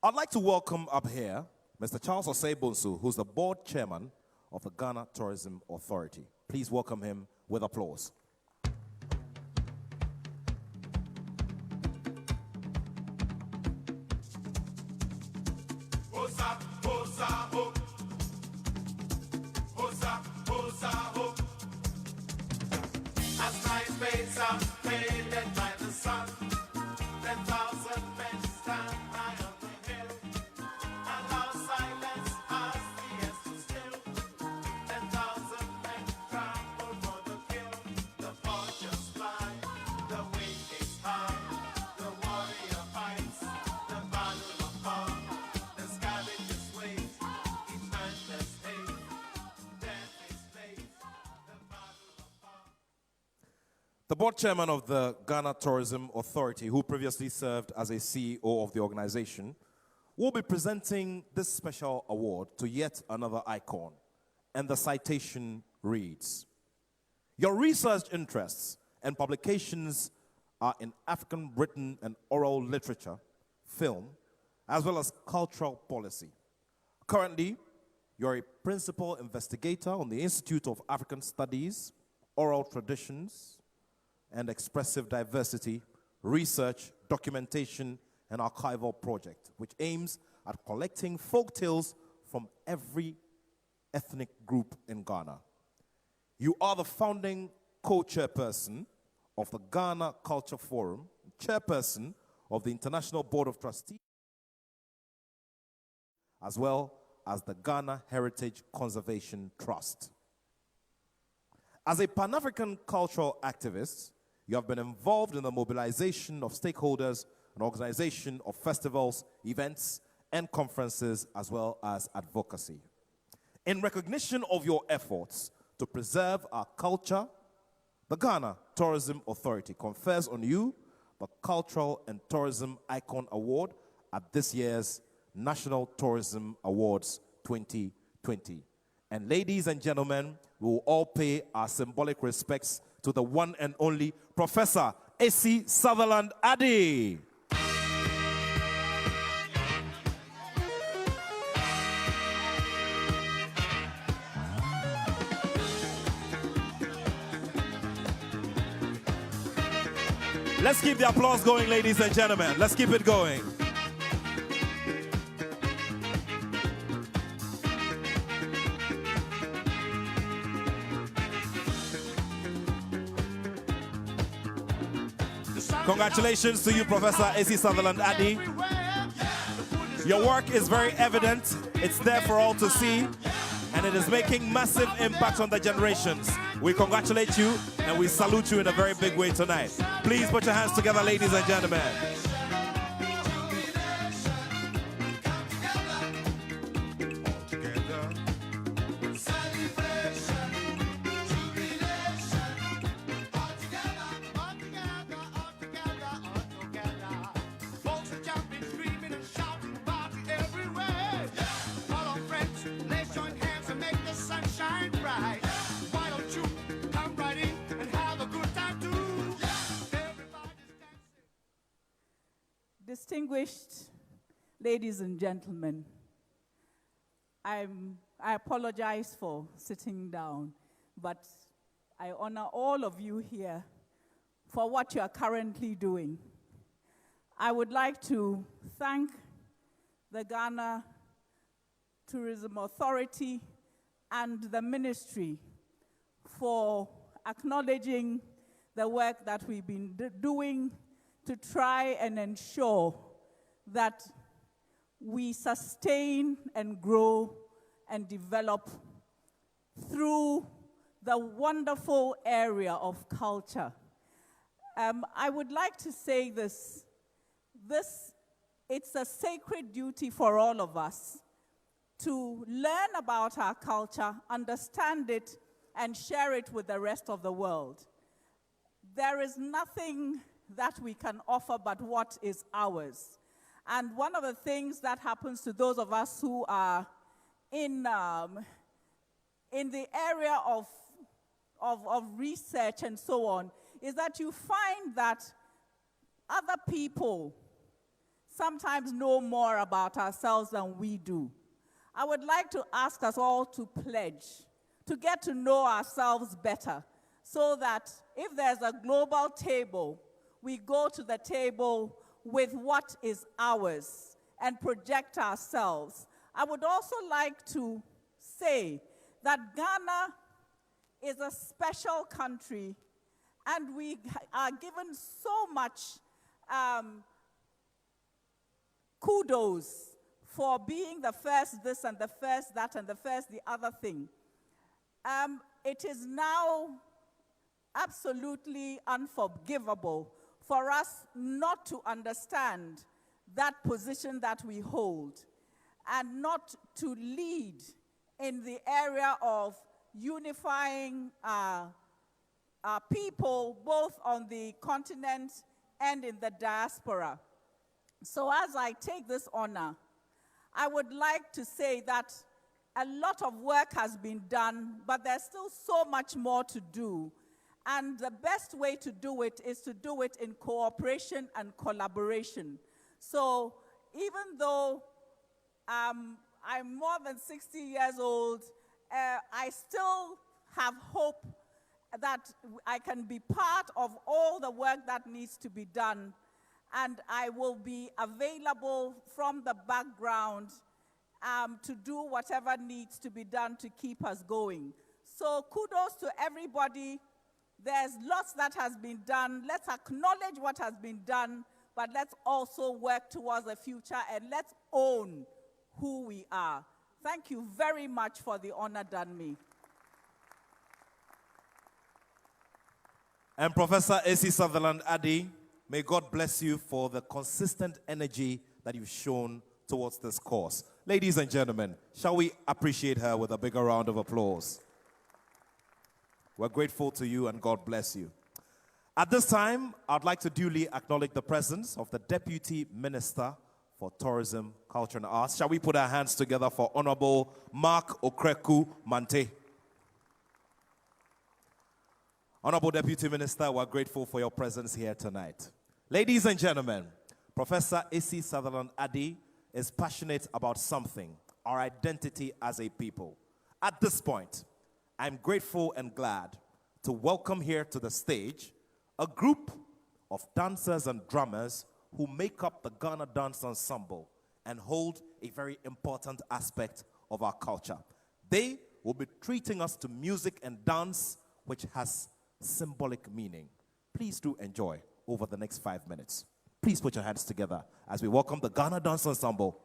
I'd like to welcome up here Mr. Charles Osei-Bonsu, who's the board chairman of the Ghana Tourism Authority. Please welcome him with applause.
As night fades out, faded by the sun, 10,000 men stand high on the hill. Allow silence as the air to still. 10,000 men trample for the kill. The vultures fly, the wind is high. The warrior fights, the battle of power. The scavengers wait, in endless hate. Death is late, the battle of power.
The board chairman of the Ghana Tourism Authority, who previously served as a CEO of the organization, will be presenting this special award to yet another icon. And the citation reads, your research interests and publications are in African written and oral literature, film, as well as cultural policy. Currently, you're a principal investigator on the Institute of African Studies, Oral Traditions, and Expressive Diversity, Research, Documentation, and Archival Project, which aims at collecting folk tales from every ethnic group in Ghana. You are the founding co-chairperson of the Ghana Culture Forum, chairperson of the International Board of Trustees, as well as the Ghana Heritage Conservation Trust. As a Pan-African cultural activist, you have been involved in the mobilization of stakeholders and organization of festivals, events, and conferences, as well as advocacy. In recognition of your efforts to preserve our culture, the Ghana Tourism Authority confers on you the Cultural and Tourism Icon Award at this year's National Tourism Awards 2020. And ladies and gentlemen, we will all pay our symbolic respects to the one and only Professor A.C. Sutherland Addy. Let's keep the applause going, ladies and gentlemen. Let's keep it going. Congratulations to you, Professor A.C. Sutherland Addy. Your work is very evident. It's there for all to see, and it is making massive impact on the generations. We congratulate you, and we salute you in a very big way tonight. Please put your hands together, ladies and gentlemen.
Distinguished ladies and gentlemen, I apologize for sitting down, but I honor all of you here for what you are currently doing. I would like to thank the Ghana Tourism Authority and the ministry for acknowledging the work that we've been doing to try and ensure that we sustain and grow and develop through the wonderful area of culture. I would like to say this, it's a sacred duty for all of us to learn about our culture, understand it, and share it with the rest of the world. There is nothing that we can offer but what is ours. And one of the things that happens to those of us who are in the area of research and so on is that you find that other people sometimes know more about ourselves than we do. I would like to ask us all to pledge to get to know ourselves better so that if there's a global table, we go to the table with what is ours and project ourselves. I would also like to say that Ghana is a special country, and we are given so much kudos for being the first this and the first that and the first the other thing. It is now absolutely unforgivable for us not to understand that position that we hold and not to lead in the area of unifying our people both on the continent and in the diaspora. So as I take this honor, I would like to say that a lot of work has been done, but there's still so much more to do. And the best way to do it is to do it in cooperation and collaboration. So even though I'm more than 60 years old, I still have hope that I can be part of all the work that needs to be done. And I will be available from the background to do whatever needs to be done to keep us going. So kudos to everybody There's lots that has been done. Let's acknowledge what has been done, but let's also work towards the future and let's own who we are. Thank you very much for the honor done me.
And Professor A.C. Sutherland Addy, may God bless you for the consistent energy that you've shown towards this course. Ladies and gentlemen, shall we appreciate her with a bigger round of applause? We're grateful to you and God bless you. At this time, I'd like to duly acknowledge the presence of the Deputy Minister for Tourism, Culture and Arts. Shall we put our hands together for Honorable Mark Okreku Mante? Honorable Deputy Minister, we're grateful for your presence here tonight. Ladies and gentlemen, Professor A.C. Sutherland Addy is passionate about something, our identity as a people. At this point, I'm grateful and glad to welcome here to the stage a group of dancers and drummers who make up the Ghana Dance Ensemble and hold a very important aspect of our culture. They will be treating us to music and dance which has symbolic meaning. Please do enjoy over the next 5 minutes. Please put your hands together as we welcome the Ghana Dance Ensemble.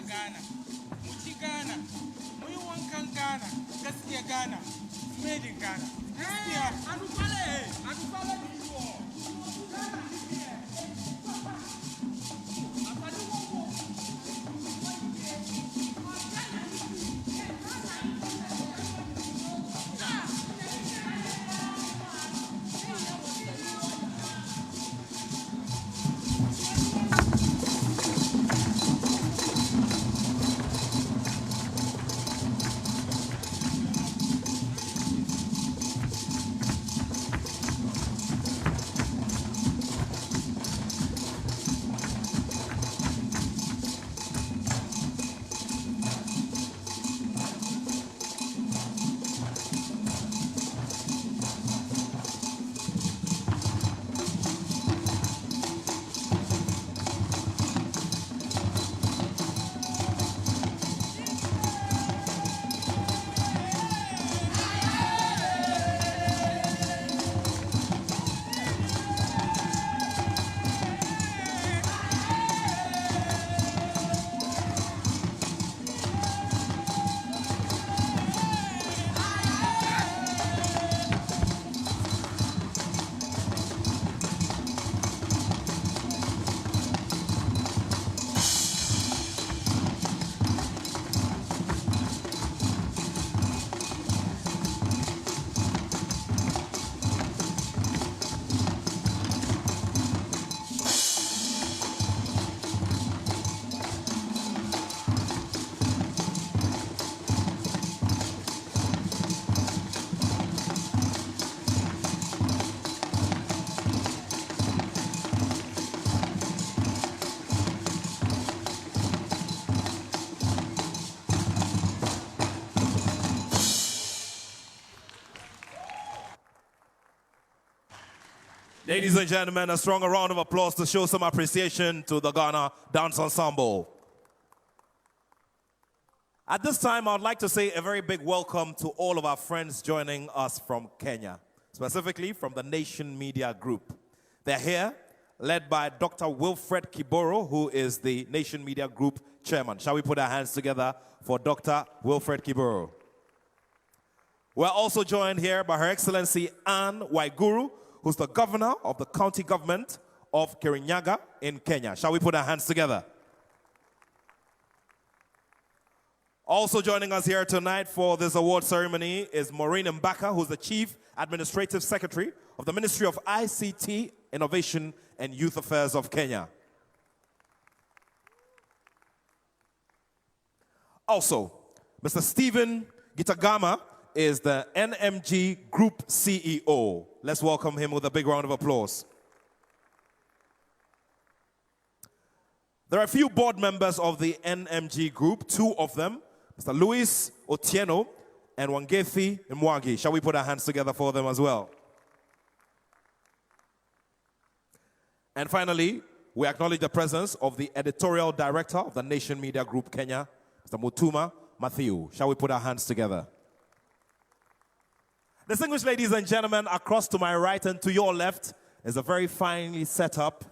Ghana, Muchi Ghana, Muyu Ghana, Gaskiya Ghana, made in Ghana. Gaskiya, Adupale,
Ladies and gentlemen, a strong round of applause to show some appreciation to the Ghana Dance Ensemble. At this time, I would like to say a very big welcome to all of our friends joining us from Kenya, specifically from the Nation Media Group. They're here, led by Dr. Wilfred Kiboro, who is the Nation Media Group chairman. Shall we put our hands together for Dr. Wilfred Kiboro? We're also joined here by Her Excellency Anne Waiguru, who's the governor of the county government of Kirinyaga in Kenya. Shall we put our hands together? Also joining us here tonight for this award ceremony is Maureen Mbaka, who's the Chief Administrative Secretary of the Ministry of ICT, Innovation and Youth Affairs of Kenya. Also, Mr. Stephen Gitagama is the NMG Group CEO. Let's welcome him with a big round of applause. There are a few board members of the NMG Group, two of them, Mr. Luis Otieno and Wangethi Mwagi. Shall we put our hands together for them as well? And finally, we acknowledge the presence of the editorial director of the Nation Media Group Kenya, Mr. Mutuma Matthew. Shall we put our hands together? Distinguished ladies and gentlemen, across to my right and to your left is a very finely set up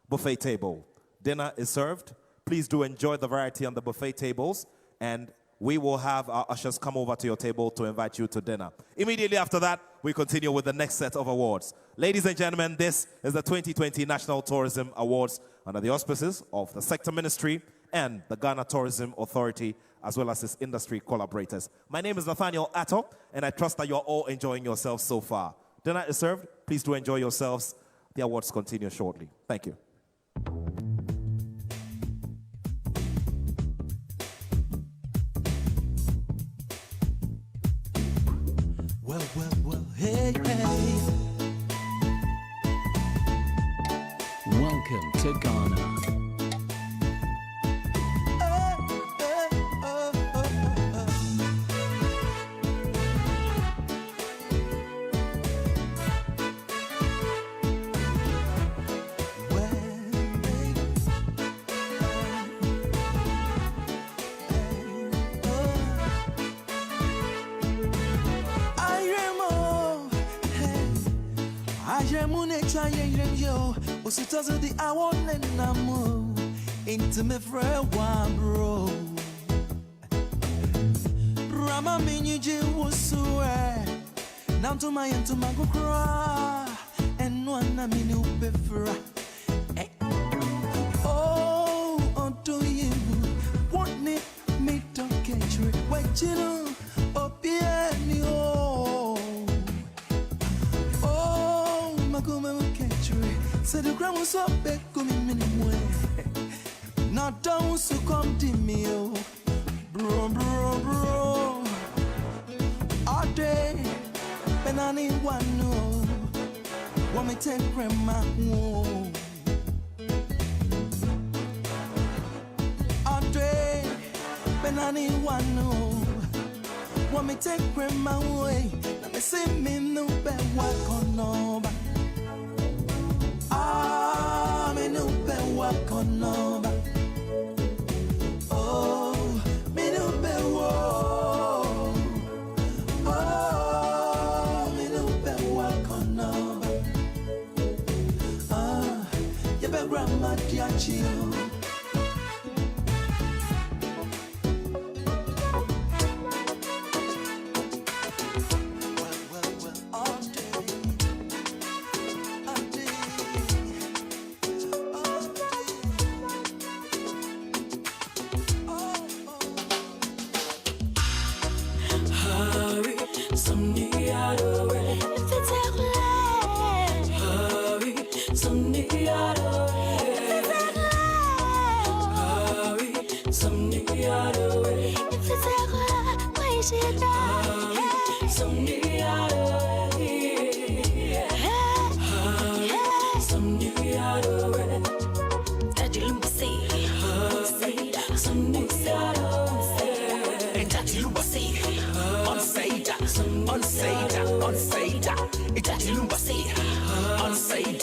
buffet table. Dinner is served. Please do enjoy the variety on the buffet tables, and we will have our ushers come over to your table to invite you to dinner. Immediately after that, we continue with the next set of awards. Ladies and gentlemen, this is the 2020 National Tourism Awards under the auspices of the Sector Ministry and the Ghana Tourism Authority, as well as its industry collaborators. My name is Nathaniel Atto, and I trust that you're all enjoying yourselves so far. Dinner is served. Please do enjoy yourselves. The awards continue shortly. Thank you.
Well, hey, hey.
Welcome to Ghana.
Usitaze the awone namo into me friend one bro. Brahma miniji wusue now to my into my go cry and one na minu befra. Oh, do you want me to catch you? What you know? Oh, piano. Oh, magume catch you. Say the ground was up, back coming anywhere. Not down, so come to me, oh, bro. All day, when I need one, no. Want me take grandma home. All day, when I need one, no. Want me take grandma away. Let me see me no bad walk on no. Me no be walk on over. Oh, me no be walk. Oh, me no be walk on over. Ah, you be grandma diachio. Unsaid,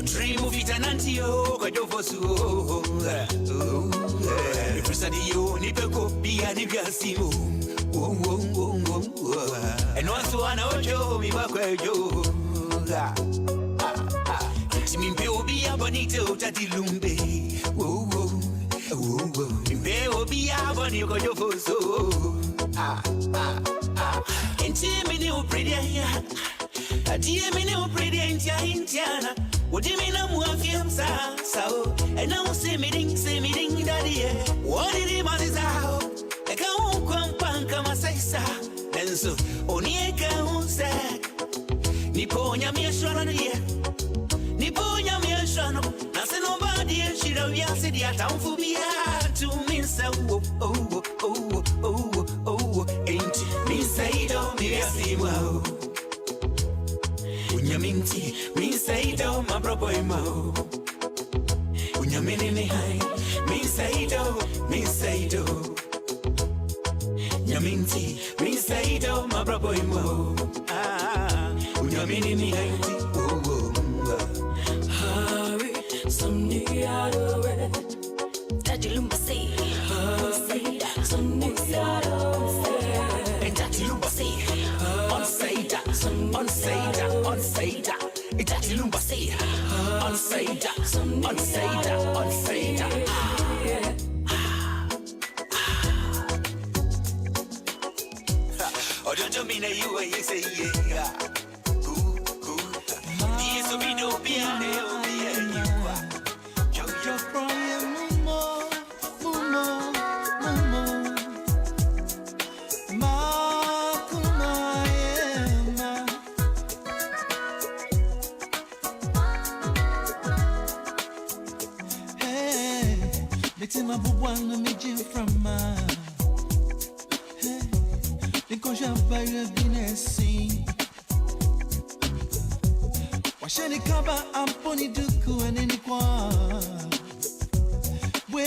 Dream of it and antio, God of us. If you study you, Nipeko, be a Nigasimo. And also, I know Joe, me back where you. It's me, be a bonito, Tatilumbe. Be a bonito, God of us. And Timmy, pretty. A dear me no pretty Indiana. What do you mean I'm working so? And now say me ding, daddy. What did he man is out? I can't come and say, sir. Then so, only a can say, Niponia me a shron here. Niponia me a shron. Now say nobody and she don't yell, say the town for me to me. So, ain't me say, don't be a simo. Unyaminti, me say do, my brother mo. Unyamini ni hai, me say do. Nyaminti, me say do, my brother mo. Unyamini ni hai,
hurry, some day out of it. Daddy Lumba say, some day out of it.
And Daddy Lumba say, on say that. Daddy Lumba say, on say that. Oh, don't you mean that you say yeah? Yes, we know be a you're crying,
my boubouane me jim from ma. Et quand j'avais eu binesi, washani kaba amponi duku aneni kwa. We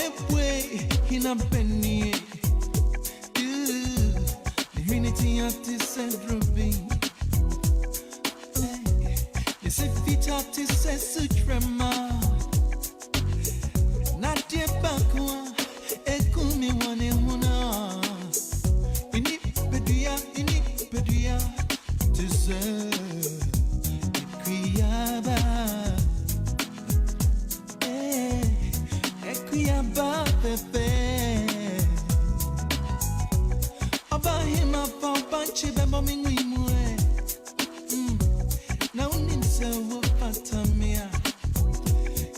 hina penny. The unity artist said Ruby. The fit artist said Sutrema. Nadia Bakwa, Ekumi Wane Muna. Inipedia, deserve Equiaba. Equiaba, Pepe. About him, I found Banchi Bemoming. Now, Ninsa, Patamia.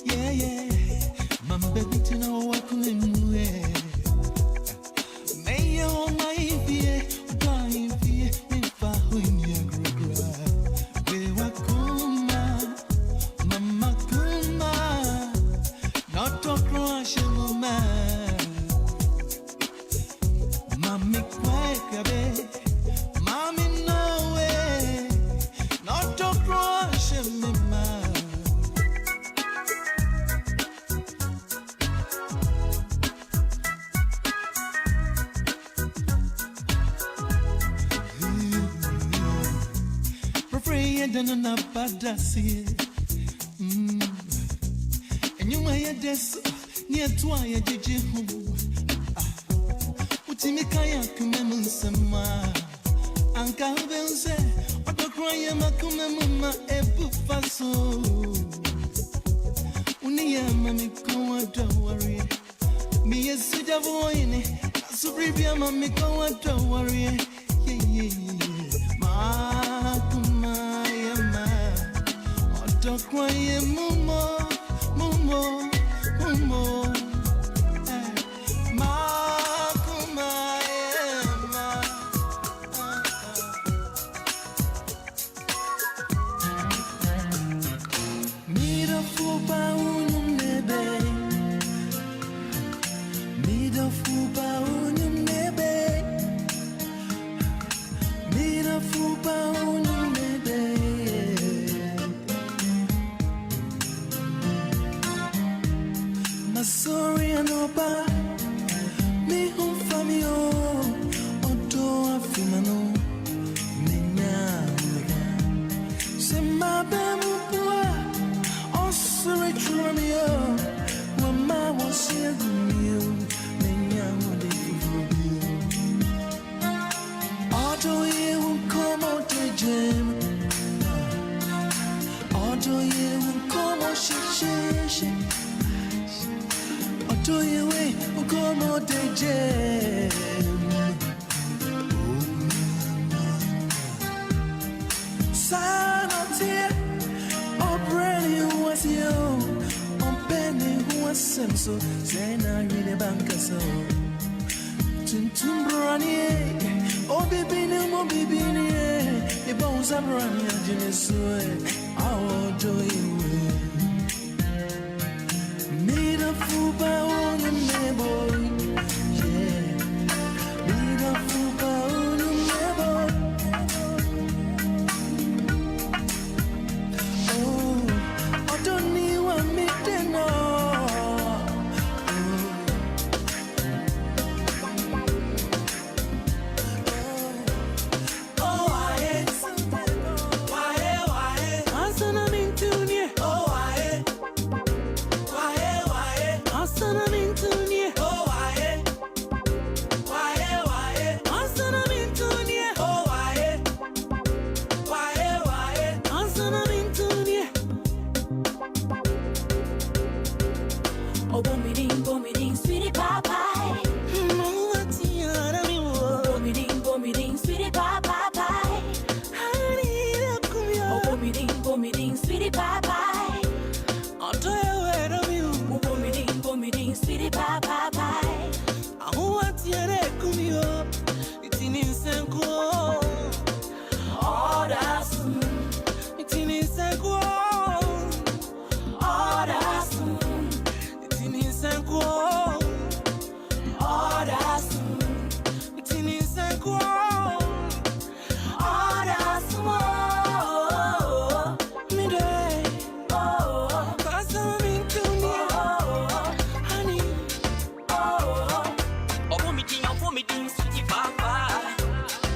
Yeah. Baby, to know what can you do? May you my fear, if I win your gra. We were Kuma, Mama Kuma, not to crush a woman. Mammy, quack, Mammy, no way, not to crush a woman. Na padasi enyuma ya deso ni etwa ya jeje hu utimika ya kumemu nsema anka bense odokro ya makumemu ma ebufaso uniya mami kwa dawari mi yesuda voine subribia mami kwa dawari yeah Don't cry, Mumo. Mira fuba unum nebe. Mira fuba unum nebe. Mira fuba unum nebe. senso, say na really banka so. Tuntum brani, oh bibini, the bones are running and Jimmy I'll do you. Made a fool by on your neighbor, yeah. Made a fool by on your neighbor. Oh, I don't need one meeting, no.
Sweetie papa. Sweetie papa. Sweetie papa. Sweetie papa.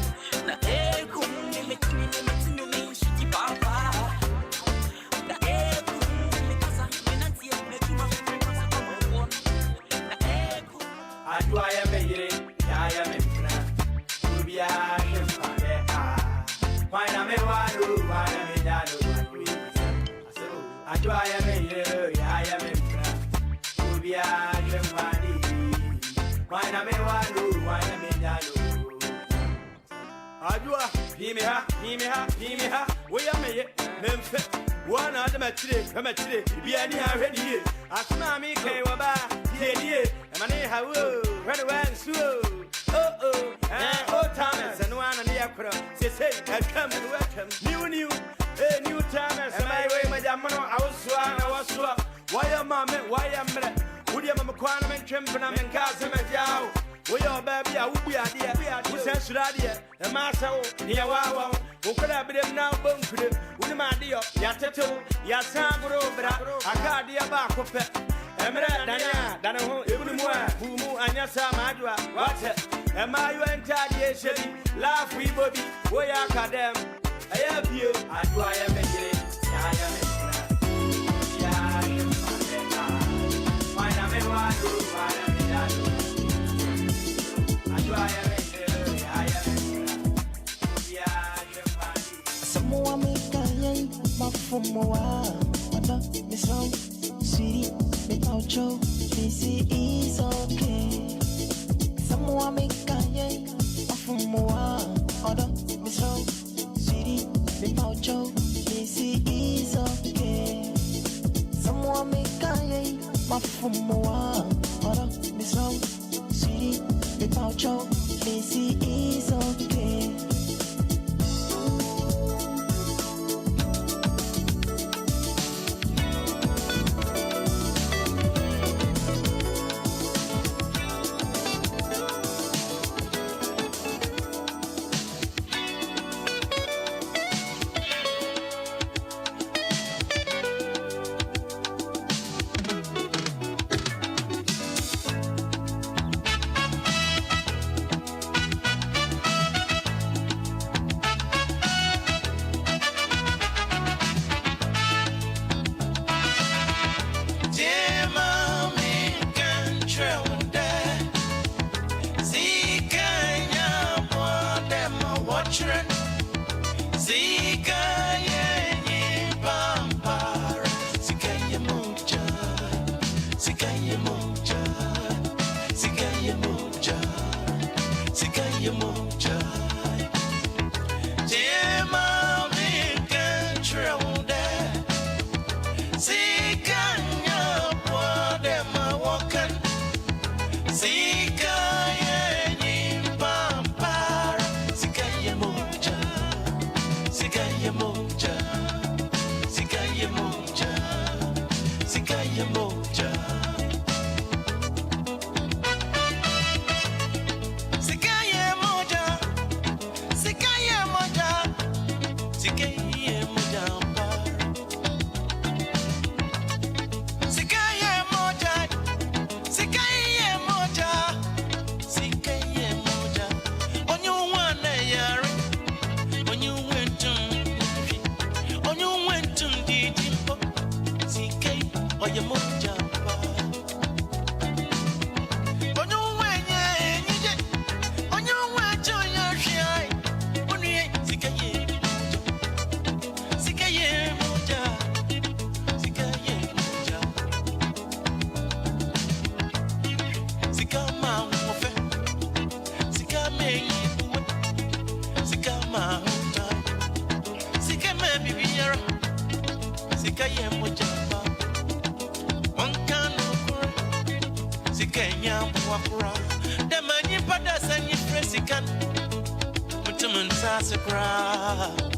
Kenya Wakura. The man you put us and you press it can. Mutumun Sassacra.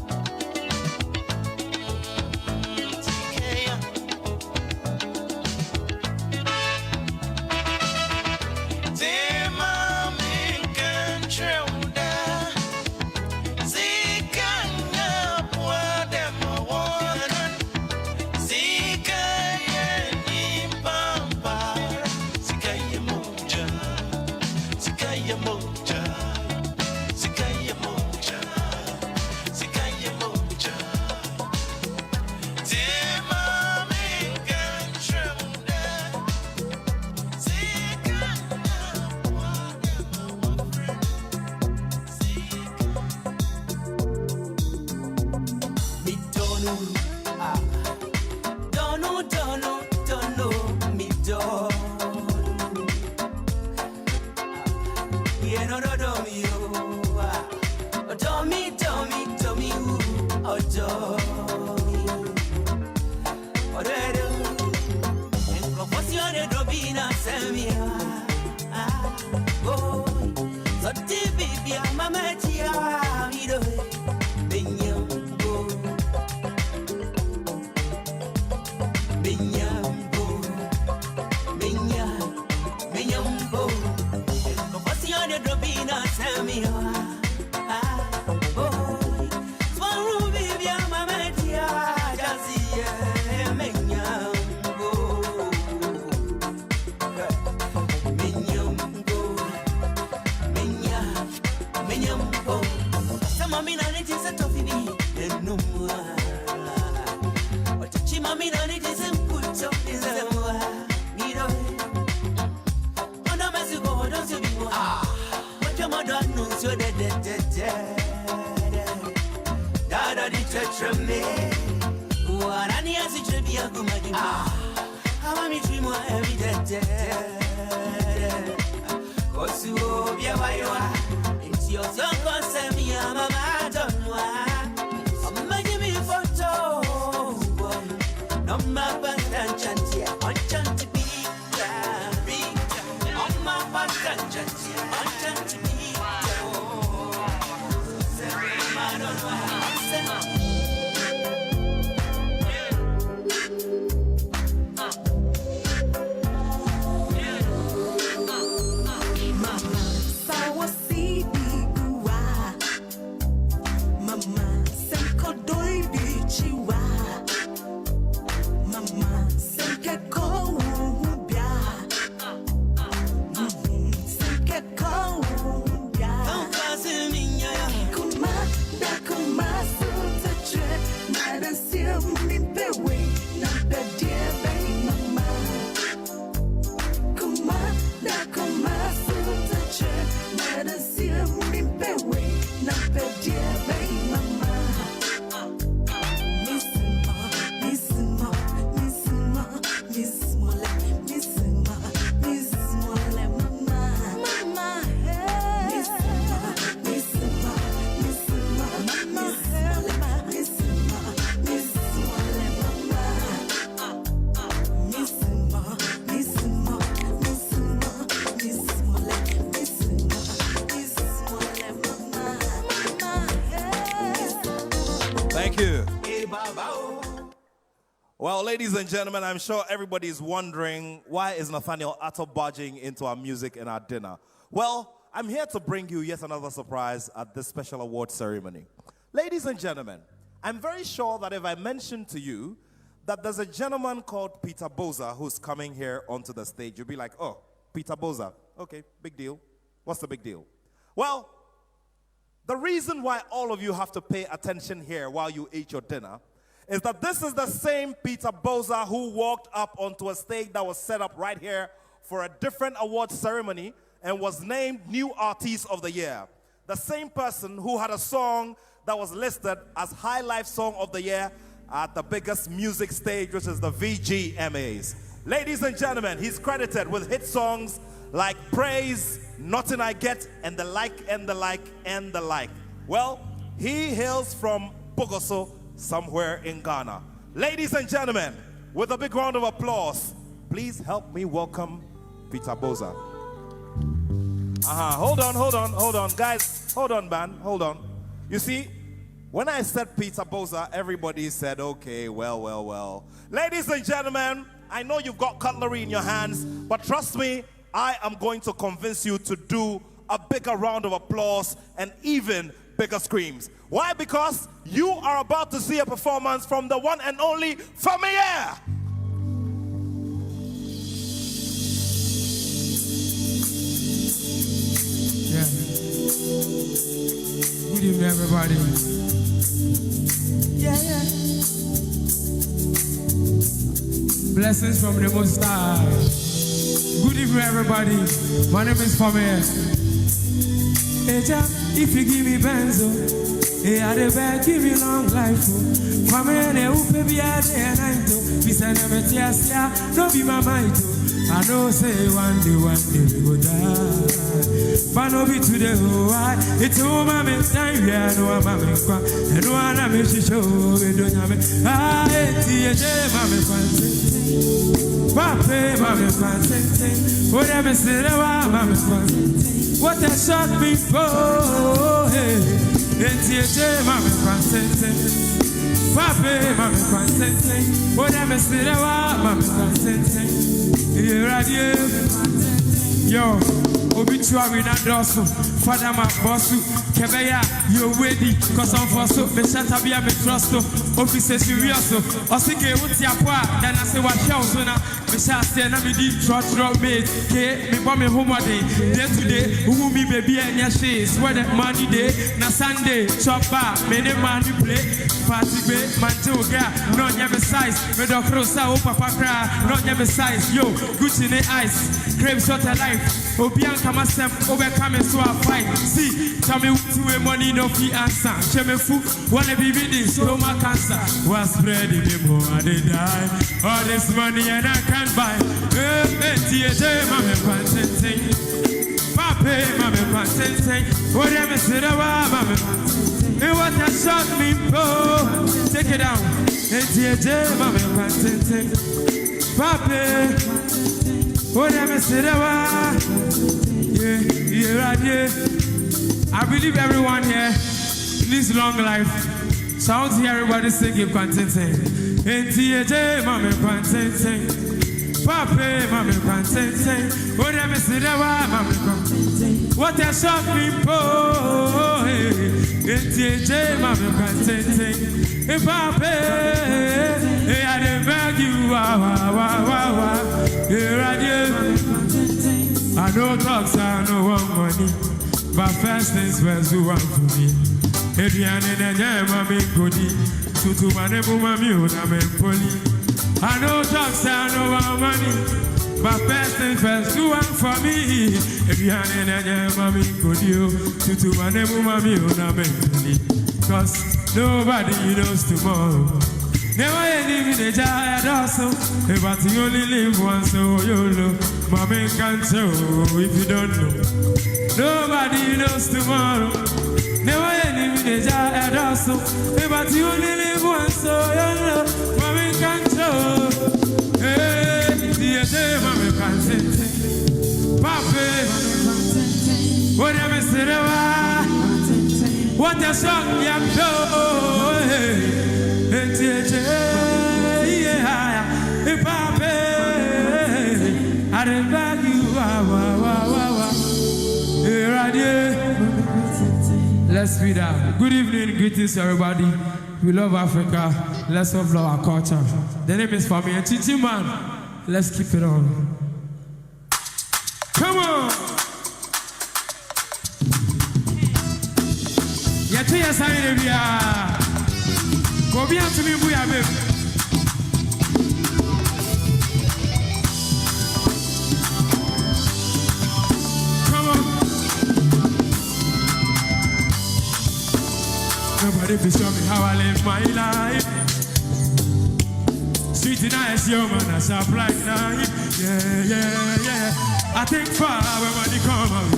Well, ladies and gentlemen, I'm sure everybody is wondering, why is Nathaniel Atto barging into our music and our dinner? Well, I'm here to bring you yet another surprise at this special award ceremony. Ladies and gentlemen, I'm very sure that if I mention to you that there's a gentleman called Peter Boza who's coming here onto the stage, you'll be like, oh, Peter Boza, okay, big deal. What's the big deal? Well, the reason why all of you have to pay attention here while you eat your dinner is that this is the same Peter Boza who walked up onto a stage that was set up right here for a different award ceremony and was named New Artist of the Year. The same person who had a song that was listed as High Life Song of the Year at the biggest music stage, which is the VGMAs. Ladies and gentlemen, he's credited with hit songs like Praise, Nothing I Get, and the like, and the like, and the like. Well, he hails from Bogoso, somewhere in Ghana. Ladies and gentlemen, with a big round of applause, please help me welcome Peter Boza. Hold on. Guys, hold on, man. Hold on. You see, when I said Peter Boza, everybody said, okay, well. Ladies and gentlemen, I know you've got cutlery in your hands, but trust me, I am going to convince you to do a bigger round of applause and even bigger screams. Why? Because you are about to see a performance from the one and only Familia.
Yeah. Good evening, everybody. Yeah. Blessings from the Most High. Good evening, everybody. My name is Familia. If you give me benzo, I dey give me long life. Familia, ne upe bi ade night. Bisa na metiasia, no be my mind. I know say one day we go die. But no be today, why? It's all my time, yeah, no, I'm a man. And no one I'm a show, we don't have it. Ah, it's the mammy fancy. Pape, mammy fancy. Whatever said, mammy fancy. What a shock before, hey. It's the mammy fancy. Pape, mammy fancy. Whatever said, mammy fancy. Yo, obituary na dosu, father my bossu, kebeya, you ready, cause I'm for so, me shut up here, me trust to, officer serious, or sick a wood yapwa, then I say what else, me shall say, na me deep trust rock mate, me bomb me home day today, who me baby and your face, where that money day, na Sunday, chop bar, me the money play, party bay, man to girl, not never size, me do cross out, papa cry, not never size, yo, Gucci in the ice, crave sort of life, Obianca myself, overcoming so I fight, see, tell me what you money no fee answer, share me food, wanna be with this, so my cancer, was spreading the more they die, all this money and I can't buy, mama panting, Pape, mama panting, whatever said about mama, it was a shot me, take it down, mama panting, Pape, whatever said about, yeah. I believe everyone here needs long life. So I want to hear everybody sing if contenting. NTJ, mama contenting. Pape, mama contenting. Whatever said about mama contenting. What a shock people. NTJ, mama contenting. Pape, I didn't beg you. Here I am. I know talks, I know one money. But first things first, you want for me. Adrian and I am goody. To my neighbor, my mule, I'm a poly. I know talks, I know one money. But first things first, you want for me. Adrian and I am goody. To my neighbor, my mule, I'm a poly. Cause nobody knows tomorrow. Never live in a giant also. But you only live once, so you know. Mommy can't show if you don't know. Nobody knows tomorrow. Never live in a giant also. But you only live once, so you know. Mommy can't show. Hey, the mommy can't say. Pape, whatever said about. What a song you do. Let's speed up. Good evening, greetings everybody. We love Africa. Let's love our culture. The name is Familia Chichi Man. Let's keep it on. Come on. Go beyond to me, we are baby. Come on. Nobody can show me how I live my life. Sweet and nice, yo man, I shop like night. Yeah. I think far when money come out.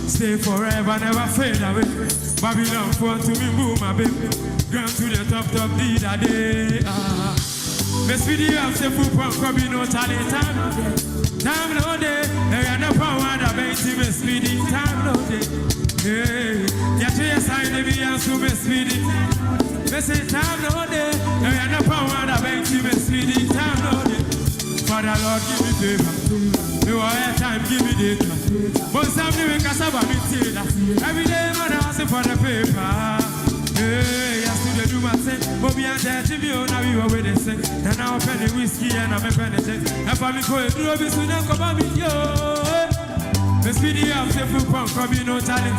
Stay forever, never fade away. Babylon fall to me, boom, my baby. Ground to the top, the day. Miss Video of the food pump, come no talent, time no day. I know power that makes you Miss Video, time no day. Hey, yes, I never answer Miss Video. Miss it, time no day. I know power that makes you Miss Video, time no day. Father Lord, give me favor. You are time, give me data. But something we can save me every day, man, I ask for the paper. Hey, I still do my thing. But me and that to be on how you are with the sick. And now I'm penny whiskey and I'm a penny check. And for me, go and do a bit soon and come on with you. The speedy of the food pump, come no talent.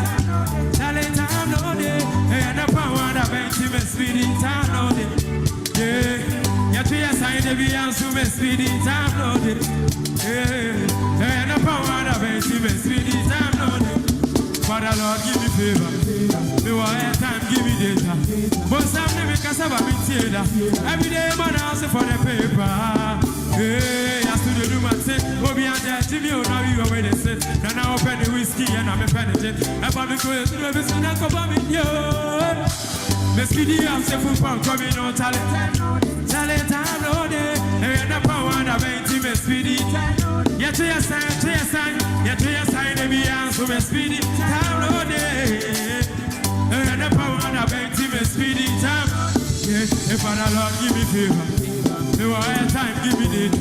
Talent, I'm no day. And the power that makes him a speedy time, no day. Yeah. Yes, I never answer me speedy time, no day. Yeah, and the power that makes me speedy time, no day. Father Lord, give me favor. Me want time, give me data. But some never can save me theater. Every day, man, I ask for the paper. Hey, I still do my thing. But be on that TV, now you are where they sit. And I open the whiskey and I'm a penitent. And for me, go to the business and come on with you. The speedy of the food pump, coming on talent. Talent, I'm no day. And the power that makes me speedy. Yet to your sign, yet to your sign, and be answer me speedy. Time no day. And the power that makes me speedy. Time. Yeah, if Father Lord give me favor. You want time, give me data.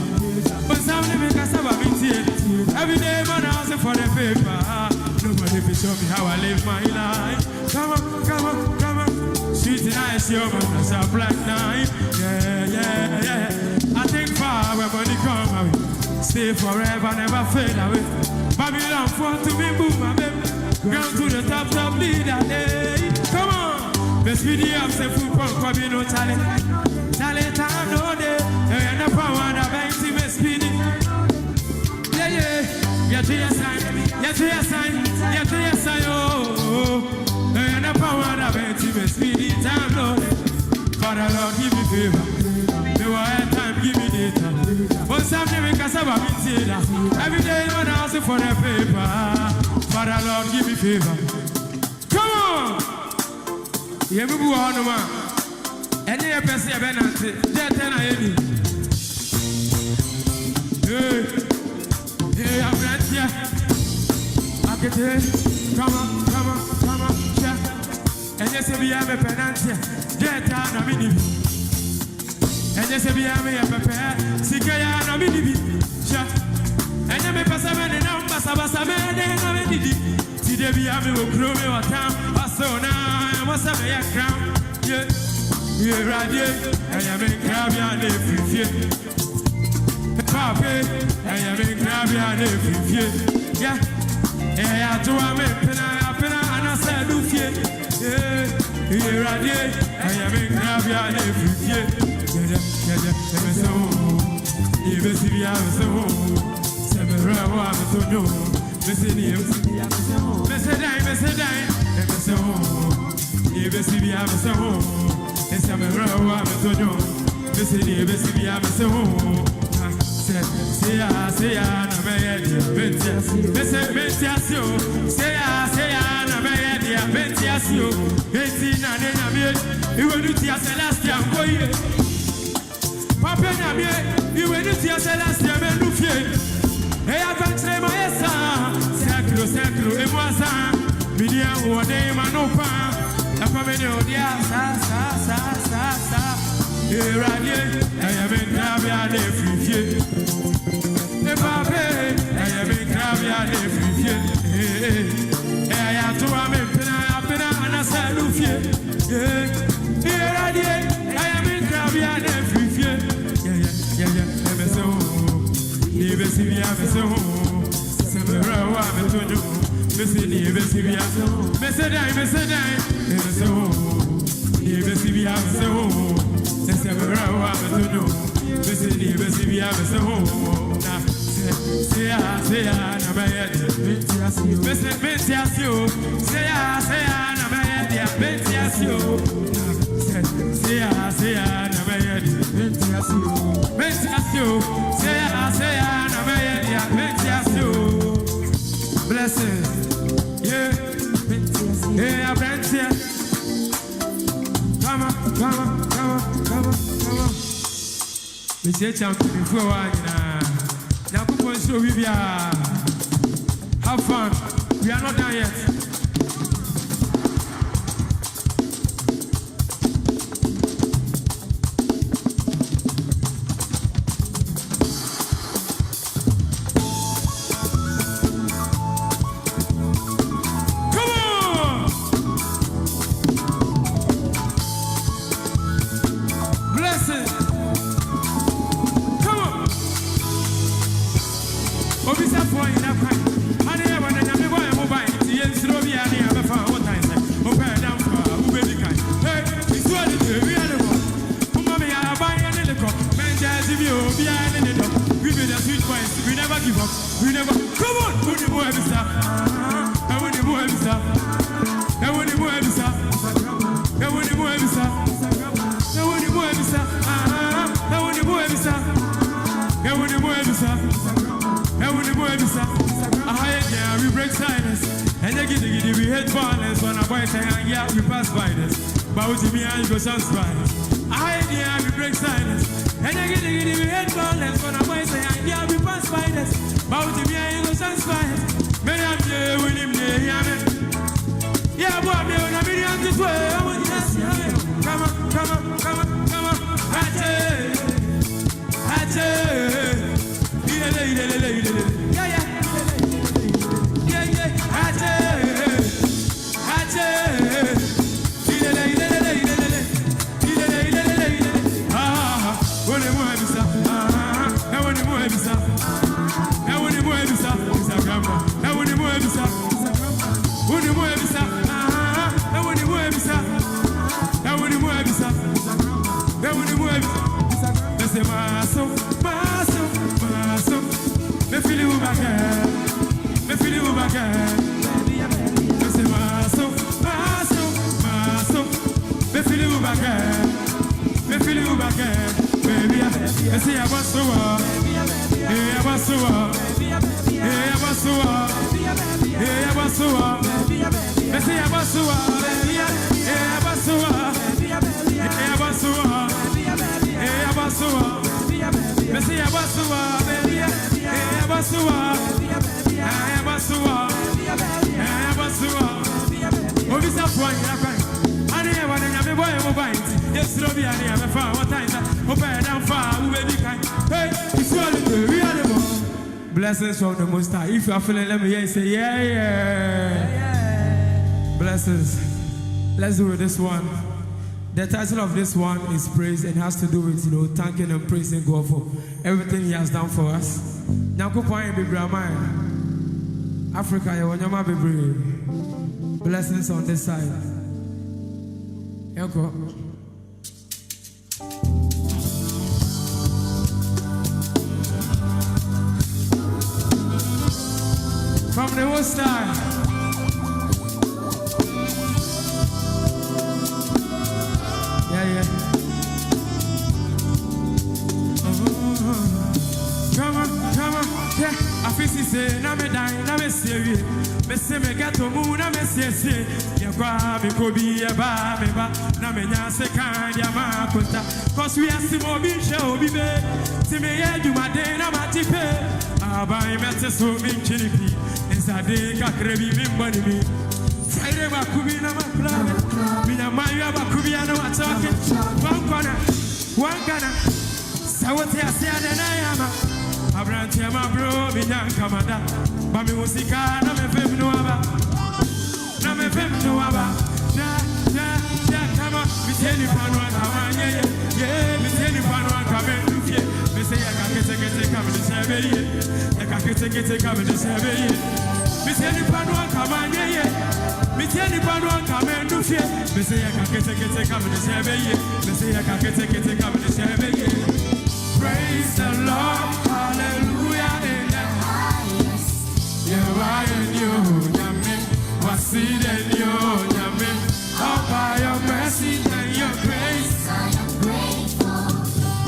But some living can save me every day, man, I ask for the paper. Nobody can show me how I live my life. Come on, come on, come on. Sweet and ice, your man, that's a black night. Yeah, yeah, yeah. I think far where money come away. Stay forever, never fade away. Babylon fall to me, boom, my baby. Ground to the top, top leader, hey. Come on. The speedy of the food pump, come no talent. Talent, I'm no day. And the power that makes him speedy. Yeah, yeah. Get to your sign, get to your sign, get to your sign, oh. And the power that makes him speedy. Time, Lord. Father, Lord, give me favor. Me want time, give me data. But something we can save me theater. Every day, when I ask for the paper. Father, Lord, give me favor. Come on! Yeah, me go on, man. Any person you been at it, just tell me. Hey, hey, I'm right here. I get it. Come on, come on, come on, yeah. And you say we have a penalty. Get down a mini. And you say we have a pepper. Sikaya na mini. Yeah. And you make us a man and I'm a man and I'm a diddy. See, they be having a crew me what time. I saw now, I must have a crown. Yeah. Yeah, right here, I am in crab and every year. Papi, I am in crab and every year. Yeah, yeah, I do a pena, and I said, look here. Yeah, right here, I am in crab and every year. Yeah, let me so. Even see me, I'm so. Several hours to know. Missing him, Missing so. Even see me, I'm so. It's a mirror, I'm so young. Missy, Missy, I'm so home. Say, I'm a man, Messias, you. Say, I'm a man, Messias, you. 18 and you will do your celestial boy. Papa, you will do your celestial man, Luffy. Hey, I can't say my son. Sacro, et moi, ça. Media, one day, man, no pan. I come in your dear, sa. Here I am in Crabia every year. The Babe, I am in Crabia every year. I have to am in Pena, and I said, Luffy. Here I am in Crabia every year. Yeah, I'm so. Even see me, I'm so. Several, I'm to do. Missy, blessings. Yeah, I'm right here. Come on. We say champion before one. Now, have fun. We are not done yet. Blessings from the Most High. If you are feeling, let me hear you say, yeah. Blessings. Let's do it this one. The title of this one is Praise, and has to do with, thanking and praising God for everything He has done for us. Africa, blessings on this side. From the Most High. Yeah. Come on. Yeah. I feel say, na me die, na me see. Me say me get to moon, na me see. Ya kwa me kobi ya ba, na me nya se kan ya ma kunta. 'Cause we are simo bi show bi be. See me ya do my day na ma tipe. Abai me te so mi chinipi. Inside kakre bi mi money me. Friday ba kubi na ma plan. Mi na mayu ba kubi na ma talk. One corner. Sawati asia na yama. Abranti ma bro mi nyan kamada. Ba mi musika na me fem no aba. Ja kama mi teni pano kama yeah mi teni pano kama ndufie. Me say ya ka kete kama ni sebe ye. Ya ka kete kama ni sebe ye. Me teni pano kama yeah. Me teni pano kama ndufie. Me say ya ka kete kama ni sebe ye. Me say ya ka kete kama ni sebe ye. Praise the Lord, hallelujah in the highest. Yeah, I and you, Yamin, what's it and you, Yamin? All by your mercy and your grace, I am grateful.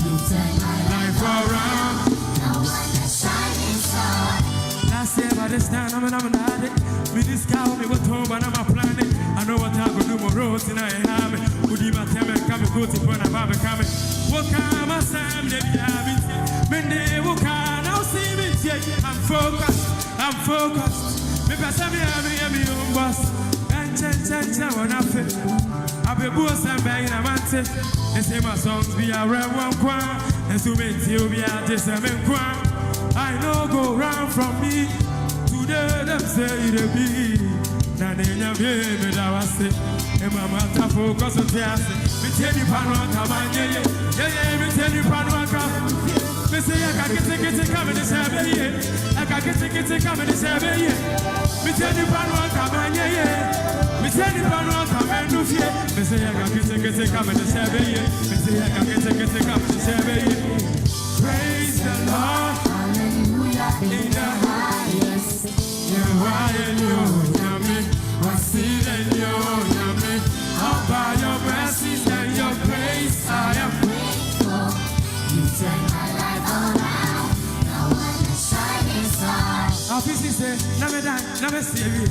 You turn my life around. No one is shining star. Last year by this time, I'm not it. Me this cow, me what home, and I'm a planet. I know what I could do more roads and I have it. Would you my time and come and go to when I'm coming? What come, Sam, they be having. Mindy Wuka, now see me, I'm focused. Me pass me own boss. And change when I fit. I be boss and bang in a mante. And say my songs be a red one qua. And to me, you be a disament qua. I know go round from me. Today, them say it be. Nanya be me da was it. And my mata focus on the ass. Me tell you, Panwaka, man, yeah, me tell you, Panwaka. Me say I can get it coming to seven years. I can get it coming to 7 years. Me tell you, Panwaka, man, yeah. Me tell you, Panwaka, man, do fear. Me say I can get it coming to 7 years. Me say I can get it coming to 7 years. Praise the Lord, hallelujah, in the highest. You are in you, yummy. I see that you, yummy. All by your mercies and your grace, I am grateful. You turn my life around. Now I'm a shining star. Office say, never die, never see me.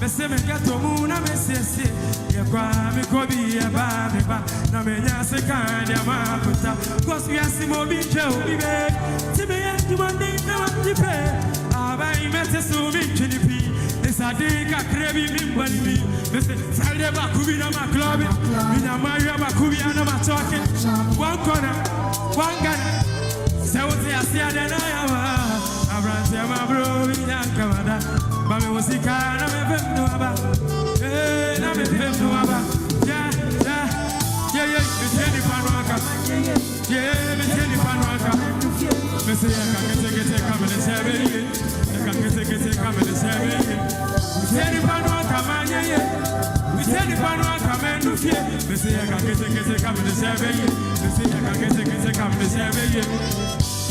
Me say me get to moon, never see. You cry me kobi a baby, na me nyase kind ya maputa. Cause we are simo binjo, bibe. Tibe ya tu mandi na mandi pe. Aba imete so binjo ni pi. Esa deka krebi mimbali mi. Me say, Friday ba kubi na ma club. Mi na Maria ba kubi na ma talking. One corner, one Ghana. Say what you see at the night. Abrante ma bro, mi na kamada. Ba me musika na me fem no aba. Na me fem no aba. Yeah. Me tell you Panwaka. Yeah, me tell you Panwaka. Me say I can get it coming to 7 years. I can get it coming to 7 years. Me tell you Panwaka, man, yeah. Me tell you Panwaka, man, do fear. Me say I can get it coming to 7 years. Me say I can get it coming to 7 years.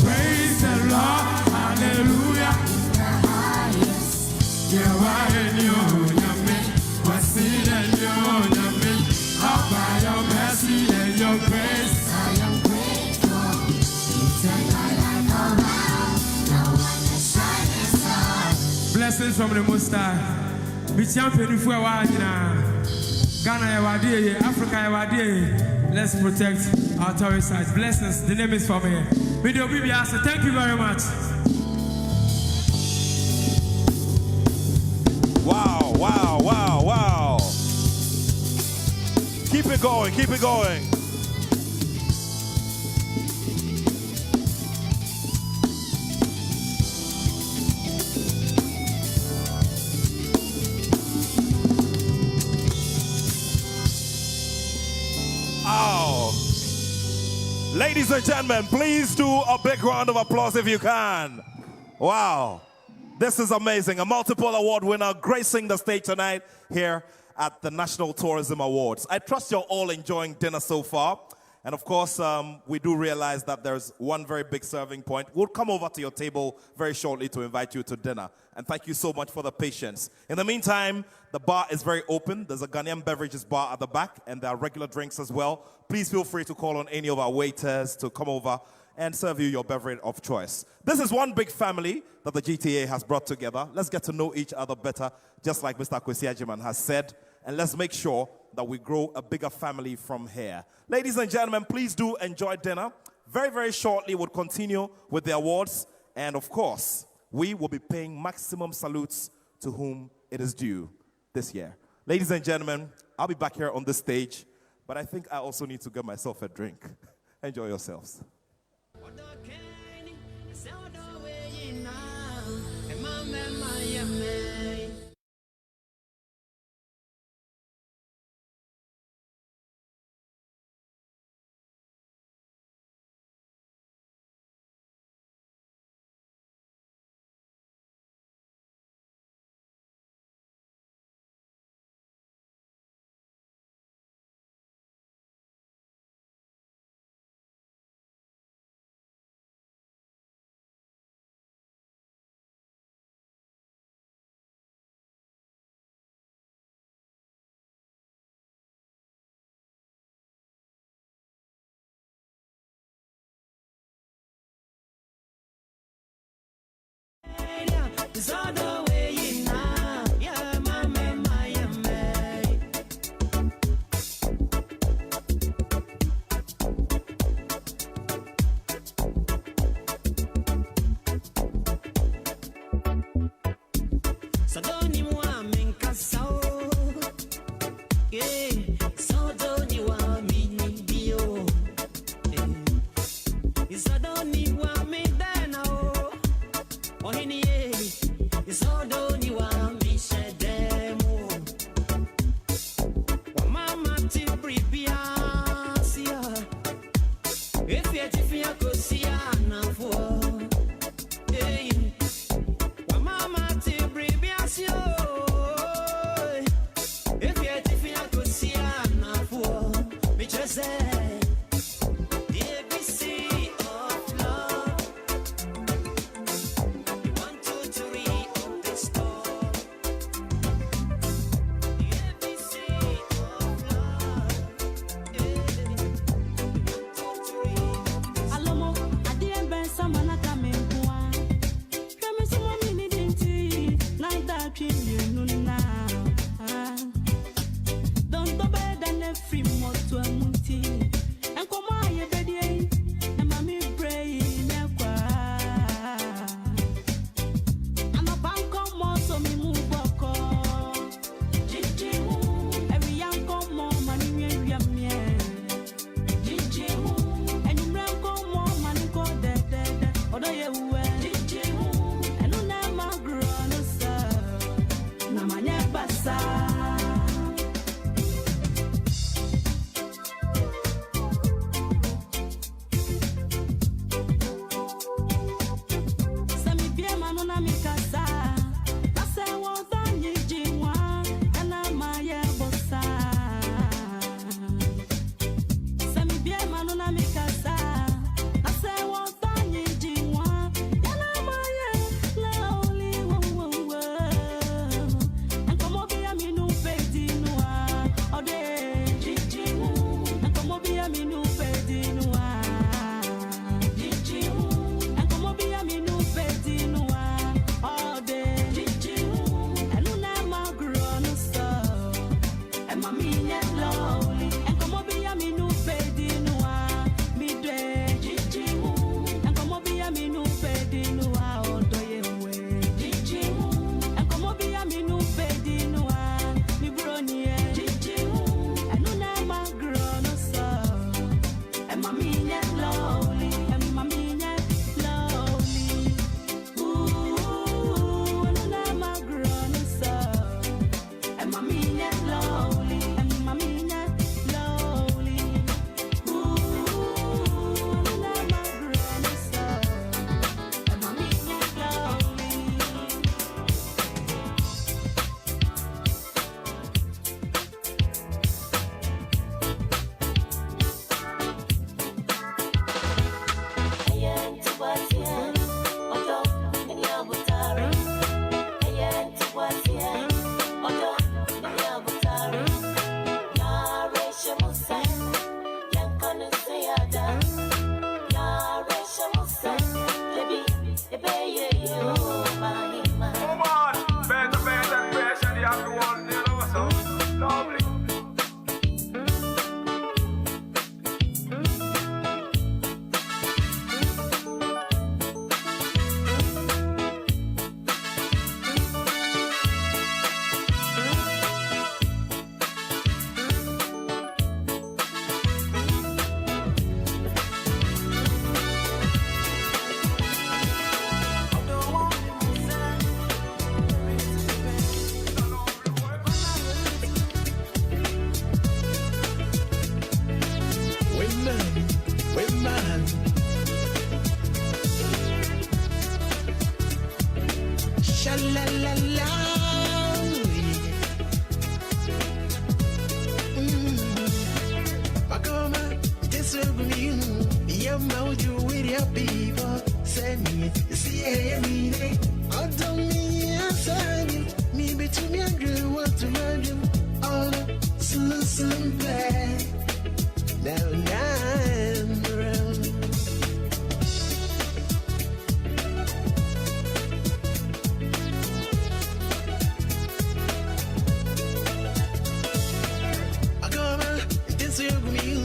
Praise the Lord, hallelujah. You are in you, yummy. What's in you, yummy? All by your mercy and your grace, I am grateful. You turn my life around. Now I'm a shining star. Blessings from the Most High. Be champion if we are Ghana, Africa, let's protect our tourist sites. Blessings. The name is from here. Video BBS. Thank you very much.
Wow. Keep it going. Ladies and gentlemen, please do a big round of applause if you can. Wow. This is amazing. A multiple award winner gracing the stage tonight here at the National Tourism Awards. I trust you're all enjoying dinner so far. And of course, we do realize that there's one very big serving point. We'll come over to your table very shortly to invite you to dinner. And thank you so much for the patience. In the meantime, the bar is very open. There's a Ghanaian beverages bar at the back, and there are regular drinks as well. Please feel free to call on any of our waiters to come over and serve you your beverage of choice. This is one big family that the GTA has brought together. Let's get to know each other better, just like Mr. Kwesi Ajiman has said. And let's make sure that we grow a bigger family from here. Ladies and gentlemen, please do enjoy dinner. Very, very shortly, we'll continue with the awards. And of course, we will be paying maximum salutes to whom it is due this year. Ladies and gentlemen, I'll be back here on the stage, but I think I also need to get myself a drink. Enjoy yourselves.
It's all the way in now. Yeah, my man, say, the ABC of love. The 1, 2, 3 of the store. The ABC of love.
Alomo, adien ben samana kamempua. Kami sumo mini dinti, like that trillion na. Don't go bed and a free moto amuti. And come on, ye bedi, and mommy pray nekwa. I'm a bank on more, so me move boko. Gigi, every young come on, money we are me. Gigi, and you ran come on, money go dead, although you were. Gigi, and no nama grown, sir. Namanya basa. Sami bia manona mikasa. Nase wonta nyijinwa, kana maye bosa. Sami bia manona mikasa. Nase wonta nyijinwa, kana maye lauli wo. Ankomo bia minu pedinwa, ode jijimu. Ankomo bia minu pedinwa, jijimu. Ankomo bia minu pedinwa, ode jijimu. Enuna magrono so, ema minya lowly. Ankomo bia minu pedinwa, midwe jijimu. Ankomo bia minu pedinwa, odo yewe jijimu. Ankomo bia minu pedinwa, mi bronie jijimu. Enuna magrono so, ema minya lowly, ema minya lowly. Ooh, enuna magrono so, ema minya lowly, ema minya lowly. Ooh, enuna magrono so, ema minya lowly.
Women. Sha-la-la-la. Makoma, this will be you. Your mouth, you with your people. Send me, see, I mean it. I don't mean inside me between me and you. What to do? All so bad. Now I'm around. I come out, this will be you.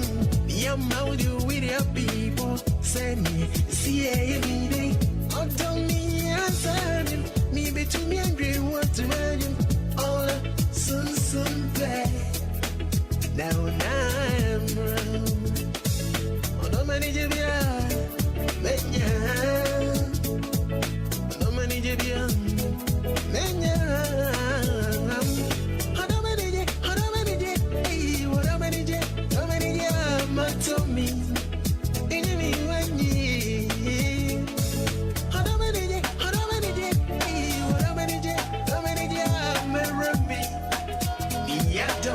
Your mouth, you with your people. Send me, see, I mean it. I don't mean inside me between me and you. What to do? All so bad. Now I'm around. Oh, no money, Jibia. Menya. Oh, no money, Jibia. Menya. Oh, no money, oh, no money, hey, what a money, oh, money, Matomi. Enemy, when ye. Oh, no money, hey, what a money, Marami. Yeah, the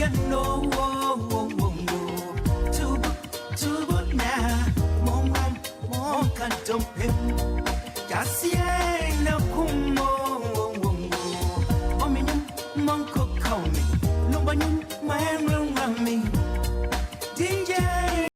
you know, to now, mom, can dump him. Just yeah.